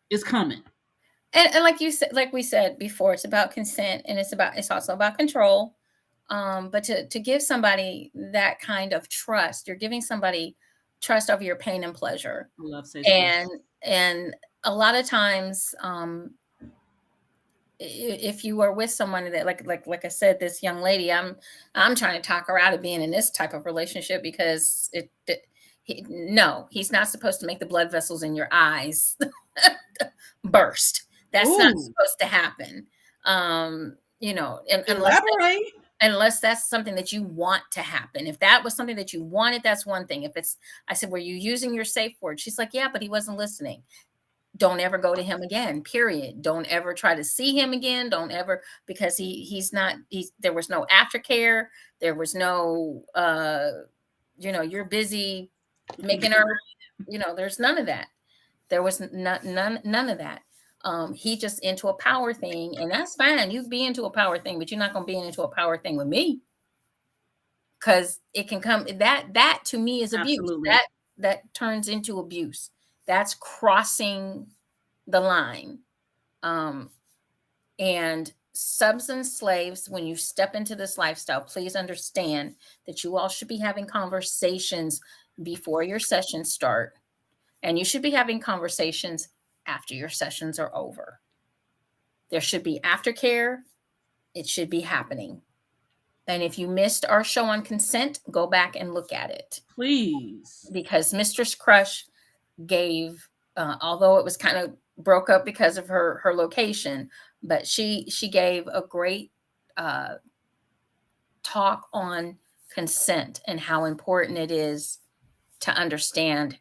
It's coming. And like you said, like we said before, it's about consent, and it's also about control. But to give somebody that kind of trust, you're giving somebody trust over your pain and pleasure. I love safe And space. and a lot of times, if you are with someone that, like I said, this young lady, I'm trying to talk her out of being in this type of relationship, because he's not supposed to make the blood vessels in your eyes burst. That's not Ooh. supposed to happen. Elaborate. Unless that's something that you want to happen. If that was something that you wanted, that's one thing. If it's, I said, were you using your safe word? She's like, yeah, but he wasn't listening. Don't ever go to him again, period. Don't ever try to see him again. Don't ever, because there was no aftercare. There was no, you're busy making her, there's none of that. There was none of that. He just into a power thing, and that's fine. You be into a power thing, but you're not going to be into a power thing with me, because it can come, that to me is abuse. Absolutely. That turns into abuse. That's crossing the line. And substance slaves, when you step into this lifestyle, please understand that you all should be having conversations before your sessions start, and you should be having conversations after your sessions are over. There should be aftercare. It should be happening. And if you missed our show on consent, go back and look at it, please, because Mistress Crush gave, although it was kind of broke up because of her location, but she gave a great talk on consent and how important it is to understand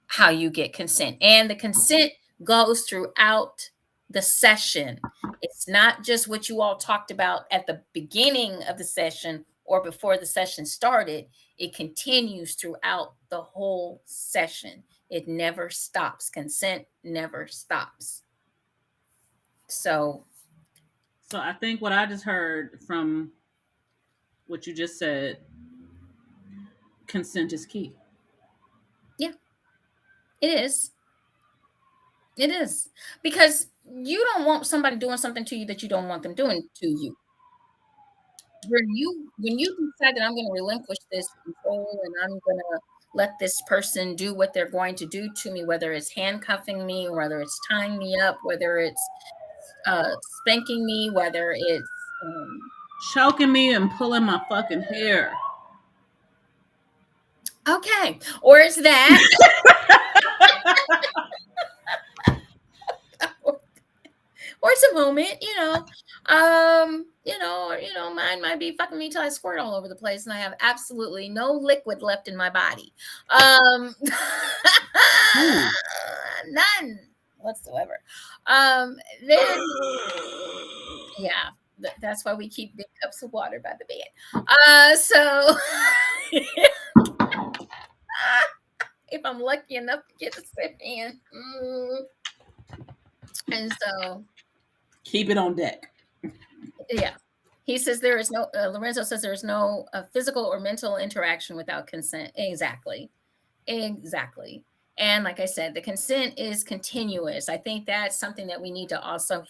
how you get consent. And the consent goes throughout the session. It's not just what you all talked about at the beginning of the session or before the session started. It continues throughout the whole session. It never stops. Consent never stops. So I think what I just heard from what you just said, consent is key. Yeah, it is. It is, because you don't want somebody doing something to you that you don't want them doing to you. When you decide that I'm going to relinquish this control and I'm going to let this person do what they're going to do to me, whether it's handcuffing me, whether it's tying me up, whether it's spanking me, whether it's choking me and pulling my fucking hair. Okay, or it's that. Or it's a moment, mine might be fucking me till I squirt all over the place and I have absolutely no liquid left in my body. None whatsoever. Then, yeah, that's why we keep big cups of water by the bed. So if I'm lucky enough to get a sip in, and so keep it on deck. Yeah. He says there is no, Lorenzo says there is no physical or mental interaction without consent. Exactly. And like I said, the consent is continuous. I think that's something that we need to also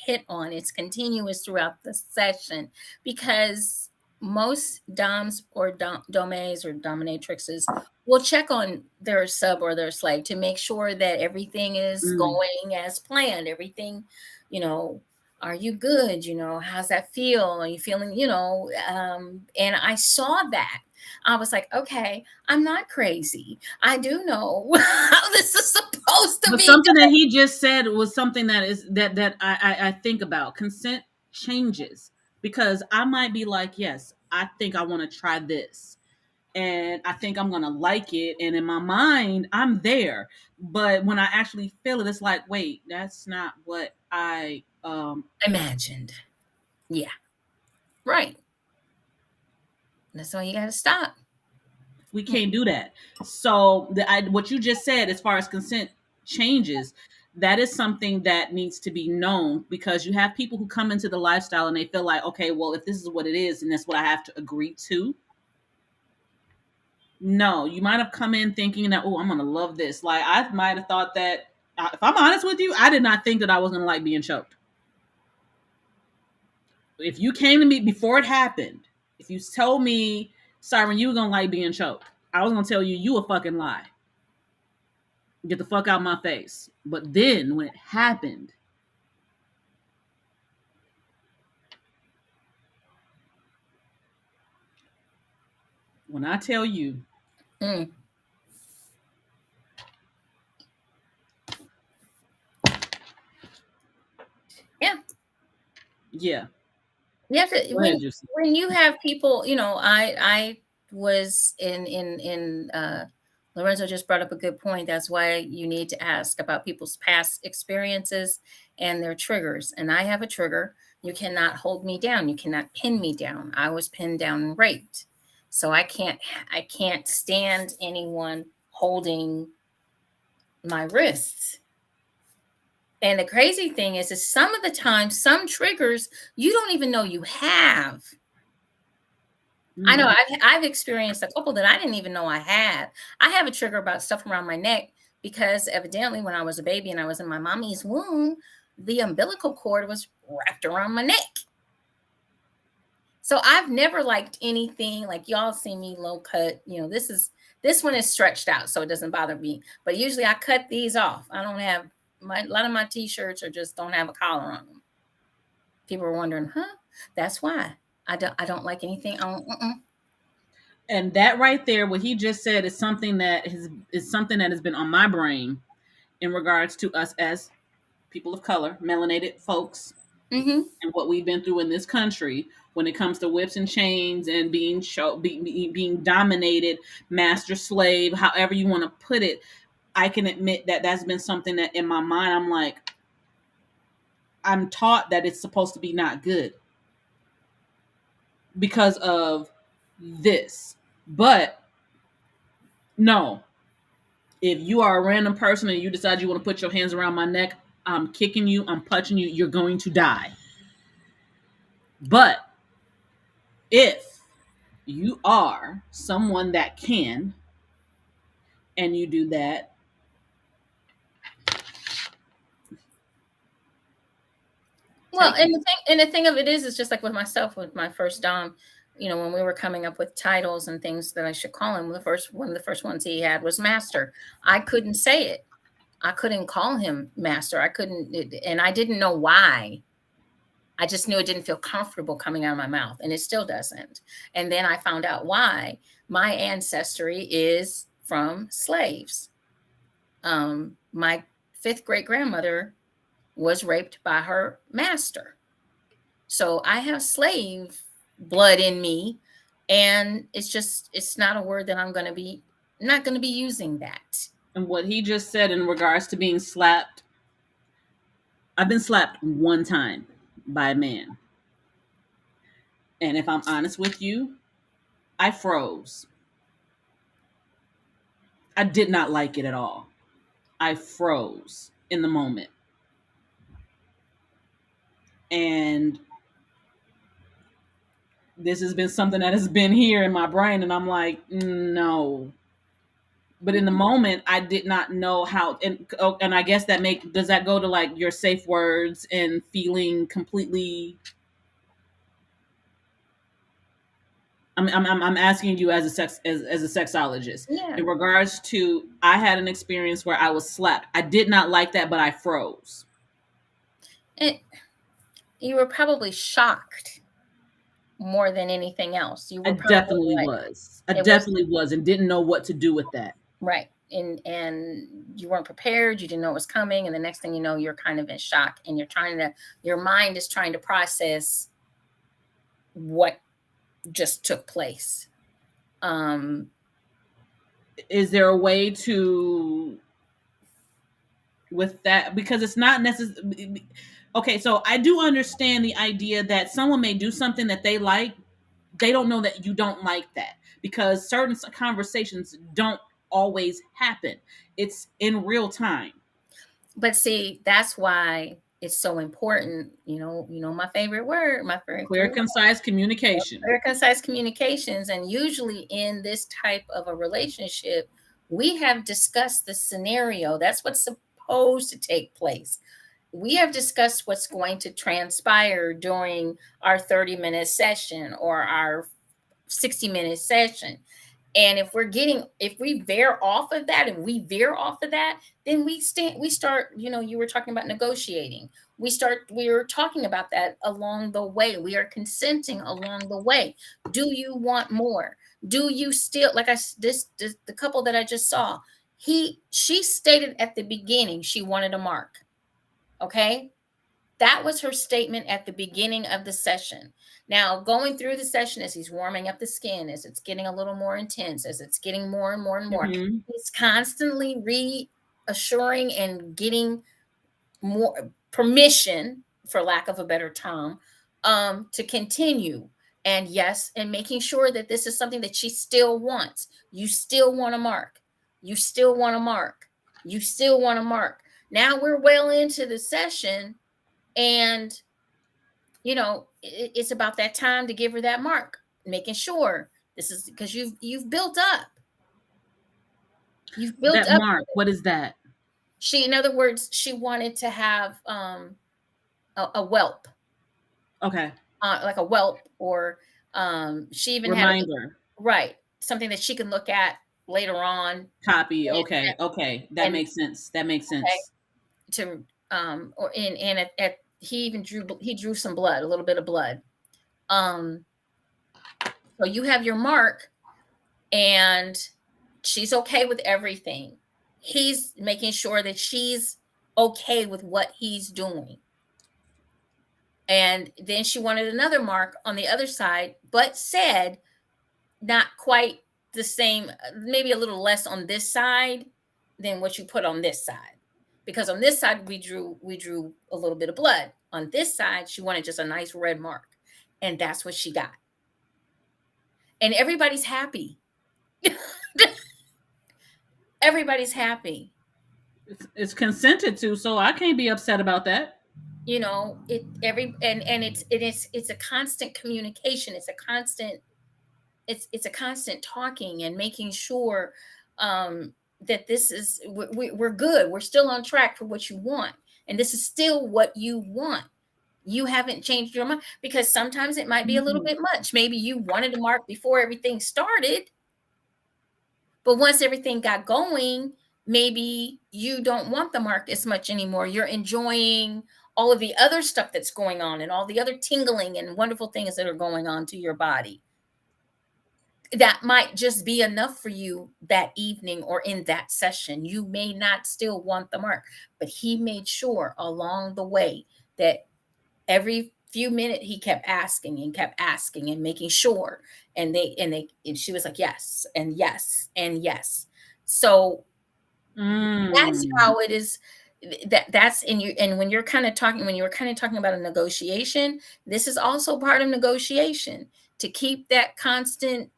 hit on. It's continuous throughout the session, because most doms or domes or dominatrixes will check on their sub or their slave to make sure that everything is going as planned. Everything, you know, are you good? You know, how's that feel? Are you feeling, you know, and I saw that. I was like, okay, I'm not crazy. I do know how this is supposed to But be something done. that he just said was something that is that I think about. Consent changes, because I might be like, yes, I think I want to try this, and I think I'm gonna like it, and in my mind I'm there, but when I actually feel it, it's like, wait, that's not what I Imagined. Yeah, right. That's why you got to stop. we can't do that. So what you just said, as far as consent changes, that is something that needs to be known, because you have people who come into the lifestyle and they feel like, okay, well, if this is what it is, and that's what I have to agree to. No, you might have come in thinking that, oh, I'm gonna love this. Like, I might have thought that. If I'm honest with you, I did not think that I was gonna like being choked. If you came to me before it happened, if you told me, Siren, you were gonna like being choked, I was gonna tell you, you a fucking lie. Get the fuck out of my face. But then when it happened, when I tell you, Mm. Yeah. yeah. You have to, Go ahead, JewCee. when you have people, you know, I was in Lorenzo just brought up a good point. That's why you need to ask about people's past experiences and their triggers. And I have a trigger. You cannot hold me down. You cannot pin me down. I was pinned down and raped. So I can't stand anyone holding my wrists. And the crazy thing is some of the time, some triggers you don't even know you have. I know I've experienced a couple that I didn't even know I had. I have a trigger about stuff around my neck because evidently when I was a baby and I was in my mommy's womb, the umbilical cord was wrapped around my neck. So I've never liked anything like y'all see me low cut. You know, this one is stretched out, so it doesn't bother me. But usually I cut these off. I don't have a lot of my t-shirts are just don't have a collar on them. People are wondering, huh? That's why I don't like anything on. And that right there, what he just said, is something that has been on my brain in regards to us as people of color, melanated folks, Mm-hmm. and what we've been through in this country when it comes to whips and chains and being dominated, master slave, however you want to put it. I can admit that that's been something that in my mind, I'm like, I'm taught that it's supposed to be not good because of this. But no, if you are a random person and you decide you want to put your hands around my neck, I'm kicking you, I'm punching you, you're going to die. But if you are someone that can, and you do that, Well, and the thing of it is just like with myself, with my first dom, you know, when we were coming up with titles and things that I should call him, one of the first ones he had was Master. I couldn't say it. I couldn't call him Master. I couldn't, and I didn't know why. I just knew it didn't feel comfortable coming out of my mouth, and it still doesn't. And then I found out why. My ancestry is from slaves. My fifth great grandmother was raped by her master. So I have slave blood in me, and it's not a word that I'm not going to be using that. And what he just said in regards to being slapped, I've been slapped one time by a man. And if I'm honest with you, I froze. I did not like it at all. I froze in the moment. And this has been something that has been here in my brain, and I'm like, no. But in the moment, I did not know how, and I guess does that go to like your safe words and feeling completely I'm asking you as a sexologist Yeah. in regards to, I had an experience where I was slapped. I did not like that, but I froze. You were probably shocked more than anything else. You I were probably definitely like, was. I definitely was, and didn't know what to do with that. right. And you weren't prepared. You didn't know it was coming. And the next thing you know, you're kind of in shock, and your mind is trying to process what just took place. Is there a way to, with that, because it's not necessarily okay, so I do understand the idea that someone may do something that they like. They don't know that you don't like that, because certain conversations don't always happen. It's in real time. But see, that's why it's so important. My favorite word, Clear, concise communication. Clear, concise communications. And usually in this type of a relationship, we have discussed the scenario. That's what's supposed to take place. We have discussed what's going to transpire during our 30-minute session or our 60-minute session. And if we veer off of that, then we start, you were talking about negotiating. We are talking about that along the way. We are consenting along the way. Do you want more? Do you still, like the couple that I just saw, she stated at the beginning she wanted a mark. Okay. That was her statement at the beginning of the session. Now, going through the session, as he's warming up the skin, as it's getting a little more intense, as it's getting more and more and more, he's constantly reassuring and getting more permission, for lack of a better term, to continue. And yes, and making sure that this is something that she still wants. You still want a mark. You still want a mark. You still want a mark. Now we're well into the session. And, it's about that time to give her that mark, making sure this is because you've built up. You've built that up. Mark, what is that? In other words, she wanted to have a whelp. Okay. Like a whelp, or she even reminder. Right. Something that she can look at later on. Copy. Okay. That makes sense. To or and at he drew some blood, a little bit of blood. So you have your mark, and she's okay with everything. He's making sure that she's okay with what he's doing. And then she wanted another mark on the other side, but said not quite the same, maybe a little less on this side than what you put on this side. Because on this side, we drew a little bit of blood. On this side, she wanted just a nice red mark. And that's what she got. And everybody's happy. Everybody's happy. It's consented to, so I can't be upset about that. It's a constant communication. It's a constant talking and making sure that this is we're good. We're still on track for what you want, and this is still what you want. You haven't changed your mind, because sometimes it might be a little bit much. Maybe you wanted to mark before everything started, but once everything got going, maybe you don't want the mark as much anymore. You're enjoying all of the other stuff that's going on and all the other tingling and wonderful things that are going on to your body. That might just be enough for you that evening or in that session. You may not still want the mark, but he made sure along the way that every few minutes he kept asking and making sure. And she was like, yes, and yes, and yes. So that's how it is. That's in you. And when you were kind of talking about a negotiation, this is also part of negotiation, to keep that constant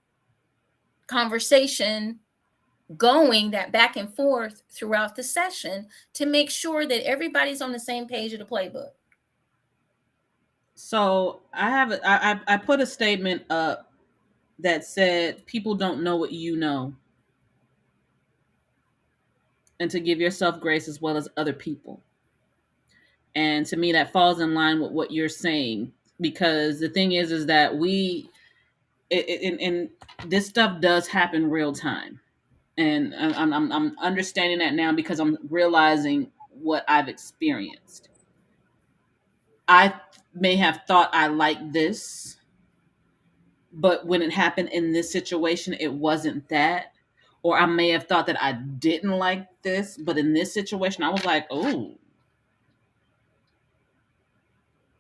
conversation going, that back and forth throughout the session, to make sure that everybody's on the same page of the playbook. So I put a statement up that said, people don't know what you know, and to give yourself grace as well as other people. And to me, that falls in line with what you're saying, because the thing is that and this stuff does happen real time, and I'm understanding that now because I'm realizing what I've experienced. I may have thought I liked this, but when it happened in this situation, it wasn't that. Or I may have thought that I didn't like this, but in this situation, I was like, oh.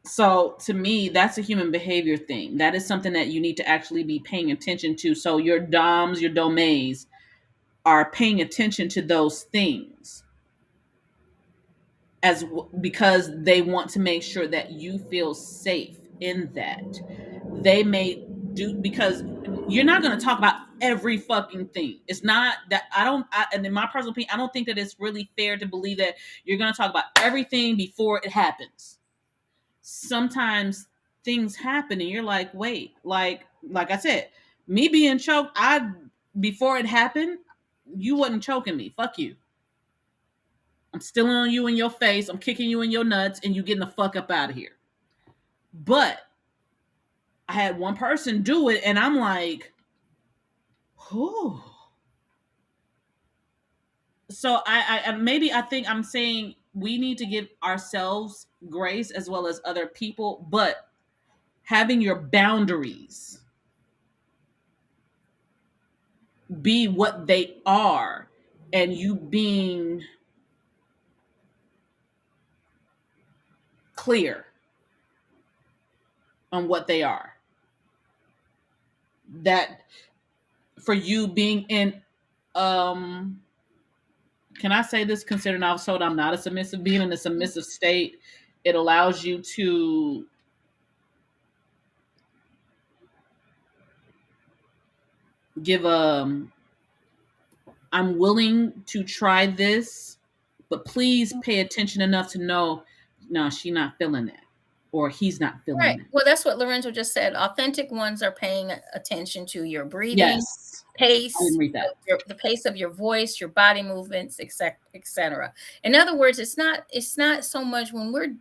So to me, that's a human behavior thing. That is something that you need to actually be paying attention to. So your doms, your domains are paying attention to those things because they want to make sure that you feel safe in that. They may do because you're not going to talk about every fucking thing. It's not that and in my personal opinion, I don't think that it's really fair to believe that you're going to talk about everything before it happens. Sometimes things happen and you're like, wait, like I said, me being choked, before it happened, you wasn't choking me. Fuck you. I'm still on you in your face. I'm kicking you in your nuts and you getting the fuck up out of here. But I had one person do it and I'm like, whew. So I think I'm saying we need to give ourselves grace as well as other people, but having your boundaries be what they are and you being clear on what they are. That for you being in can I say this, considering I was told I'm not a submissive, being in a submissive state, it allows you to give I'm willing to try this, but please pay attention enough to know, no, she's not feeling that, or he's not feeling Right. that. Well, that's what Lorenzo just said. Authentic ones are paying attention to your breathing, Yes, I pace, didn't read that. the pace of your voice, your body movements, etc. In other words, it's not so much when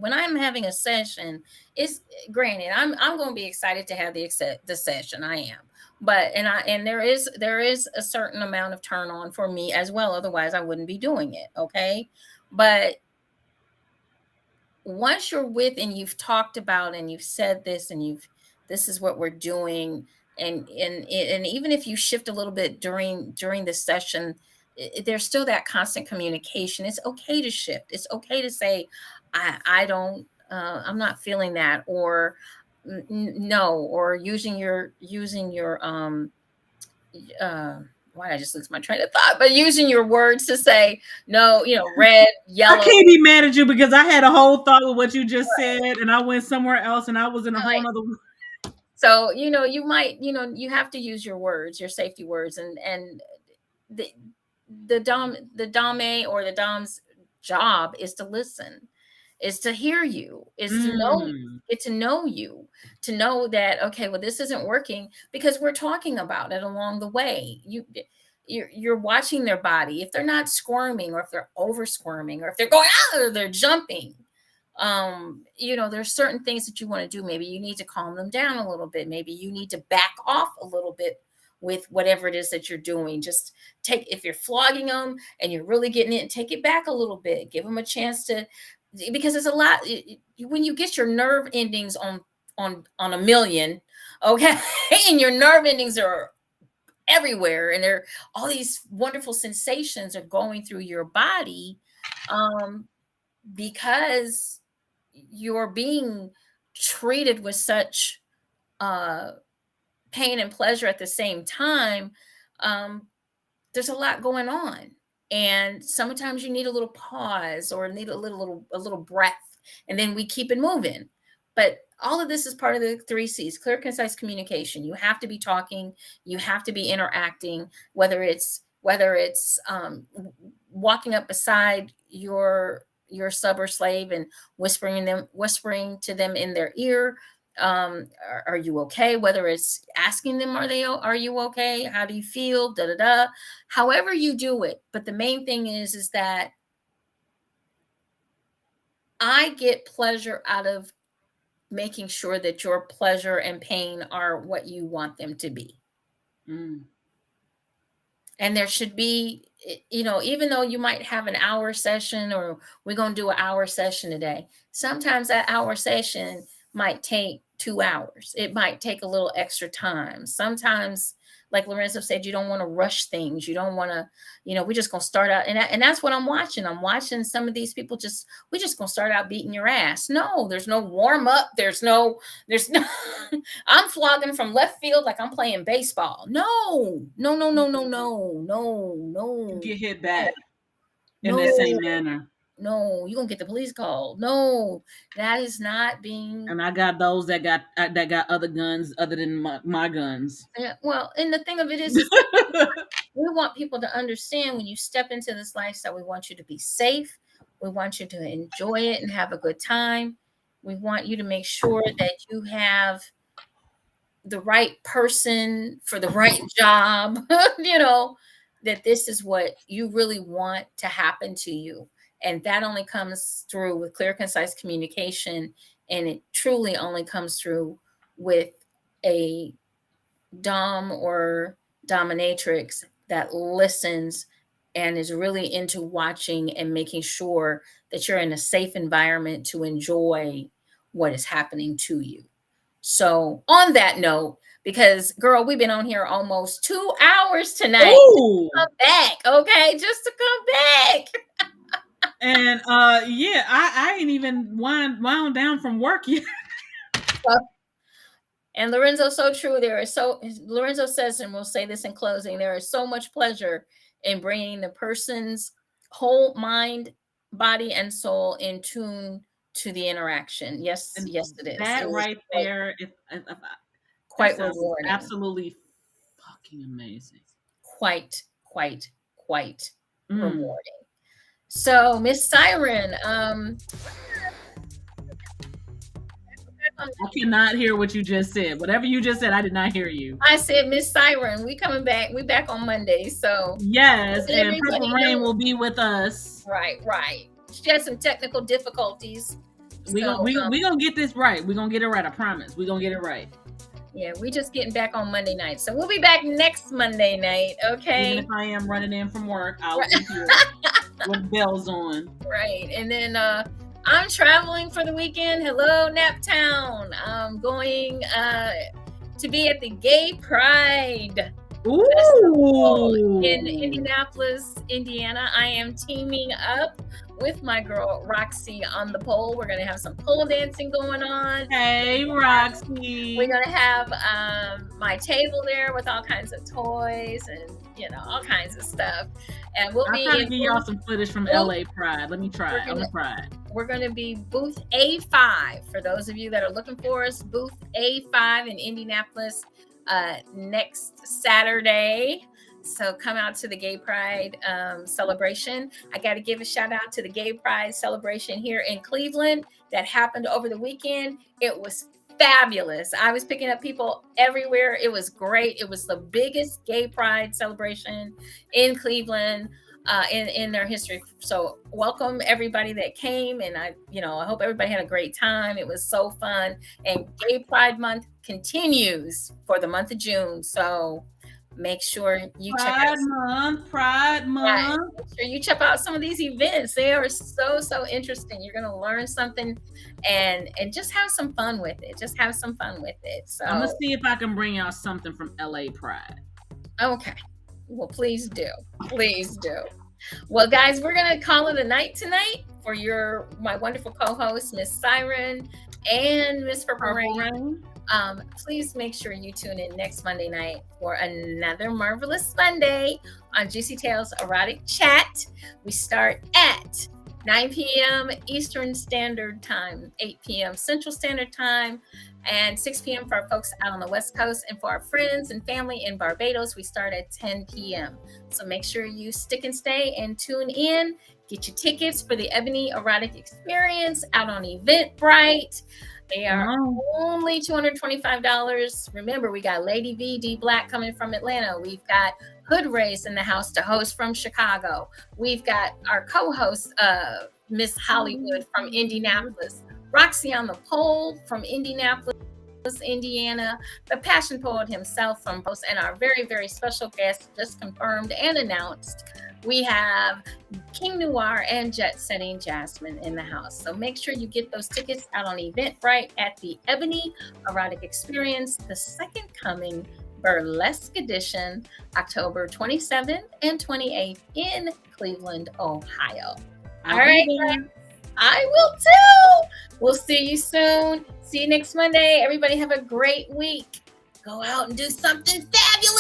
I'm having a session. It's granted, I'm going to be excited to have the session. I am, but and there is a certain amount of turn on for me as well. Otherwise, I wouldn't be doing it. Okay, but once you're with and you've talked about and you've said this and this is what we're doing, and even if you shift a little bit during the session, there's still that constant communication. It's okay to shift. It's okay to say, I don't I'm not feeling that, or no, or using your why did I just lose my train of thought? But using your words to say no, red, yellow. I can't be mad at you because I had a whole thought with what you just said, and I went somewhere else, and I was in a whole other. So you might you have to use your words, your safety words, and the dame or the dom's job is to listen, is to hear you, is to know, get to know you, to know that, okay, well, this isn't working because we're talking about it along the way. You're watching their body. If they're not squirming, or if they're over squirming, or if they're going out, or they're jumping, there's certain things that you want to do. Maybe you need to calm them down a little bit. Maybe you need to back off a little bit with whatever it is that you're doing. Just if you're flogging them and you're really getting it, take it back a little bit. Give them a chance to, because it's a lot when you get your nerve endings on a million, okay, and your nerve endings are everywhere, and there all these wonderful sensations are going through your body, because you're being treated with such pain and pleasure at the same time. There's a lot going on, and sometimes you need a little pause or need a little breath, and then we keep it moving. But all of this is part of the 3 C's: clear, concise communication. You have to be talking, you have to be interacting, whether it's walking up beside your sub or slave and whispering to them in their ear, are you okay? Whether it's asking them, are you okay? How do you feel? Da da da. However you do it, but the main thing is that I get pleasure out of making sure that your pleasure and pain are what you want them to be. And there should be, even though you might have an hour session, or we're going to do an hour session today, sometimes that hour session might take 2 hours. It might take a little extra time. Sometimes, like Lorenzo said, you don't want to rush things. You don't want to, we're just going to start out. And that's what I'm watching. I'm watching some of these people we're just going to start out beating your ass. No, there's no warm up. There's no, I'm flogging from left field like I'm playing baseball. No. You get hit back in that same manner. No, you're gonna get the police call. No, that is not being. And I got those that got other guns other than my guns. Well, and the thing of it is, we want people to understand when you step into this lifestyle, we want you to be safe. We want you to enjoy it and have a good time. We want you to make sure that you have the right person for the right job, that this is what you really want to happen to you. And that only comes through with clear, concise communication. And it truly only comes through with a dom or dominatrix that listens and is really into watching and making sure that you're in a safe environment to enjoy what is happening to you. So on that note, because girl, we've been on here almost 2 hours tonight. Ooh. Come back, okay? Just to come back. And I ain't even wound down from work yet. And Lorenzo, so true. Lorenzo says, and we'll say this in closing, there is so much pleasure in bringing the person's whole mind, body, and soul in tune to the interaction. Yes, it is. That right there is quite rewarding. Absolutely fucking amazing. Quite rewarding. So, Miss Siren, I cannot hear what you just said. Whatever you just said, I did not hear you. I said, Miss Siren, we coming back. We back on Monday. So yes, and Purple Rain will be with us. Right. She had some technical difficulties. We gonna get this right. We're gonna get it right. I promise. We're gonna get it right. Yeah, we just getting back on Monday night. So we'll be back next Monday night. Okay. Even if I am running in from work, I'll be here with bells on. Right. And then I'm traveling for the weekend. Hello, Naptown. I'm going to be at the Gay Pride Festival in Indianapolis, Indiana. I am teaming up with my girl Roxy on the pole. We're going to have some pole dancing going on. Hey, Roxy. We're going to have my table there with all kinds of toys and, all kinds of stuff. And we'll be trying to give y'all some footage from LA Pride. Let me try. I'm going to try. We're going to be booth A5 for those of you that are looking for us. Booth A5 in Indianapolis next Saturday. So come out to the Gay Pride celebration. I got to give a shout out to the Gay Pride celebration here in Cleveland that happened over the weekend. It was fabulous. I was picking up people everywhere. It was great. It was the biggest Gay Pride celebration in Cleveland in their history. So welcome everybody that came. And I hope everybody had a great time. It was so fun. And Gay Pride Month continues for the month of June. So make sure you check out Pride Month. Make sure you check out some of these events. They are so interesting. You're going to learn something and just have some fun with it. So I'm going to see if I can bring out something from LA Pride. Okay. Well, please do. Well, guys, we're going to call it a night tonight for my wonderful co-host, Miss Siren and Miss Purple Rain. Please make sure you tune in next Monday night for another marvelous Monday on Juicy Tales Erotic Chat. We start at 9 p.m. Eastern Standard Time, 8 p.m. Central Standard Time, and 6 p.m. for our folks out on the West Coast. And for our friends and family in Barbados, we start at 10 p.m. So make sure you stick and stay and tune in. Get your tickets for the Ebony Erotic Experience out on Eventbrite. They are only $225. Remember, we got Lady V, D Black coming from Atlanta. We've got Hood Race in the house to host from Chicago. We've got our co-host, Miss Hollywood from Indianapolis. Roxy on the pole from Indianapolis, Indiana, the passion poet himself from Post, and our very, very special guest just confirmed and announced. We have King Noir and Jet Setting Jasmine in the house. So make sure you get those tickets out on Eventbrite at the Ebony Erotic Experience, the second coming Burlesque Edition, October 27th and 28th in Cleveland, Ohio. All right, guys. I will too. We'll see you soon. See you next Monday. Everybody have a great week. Go out and do something fabulous.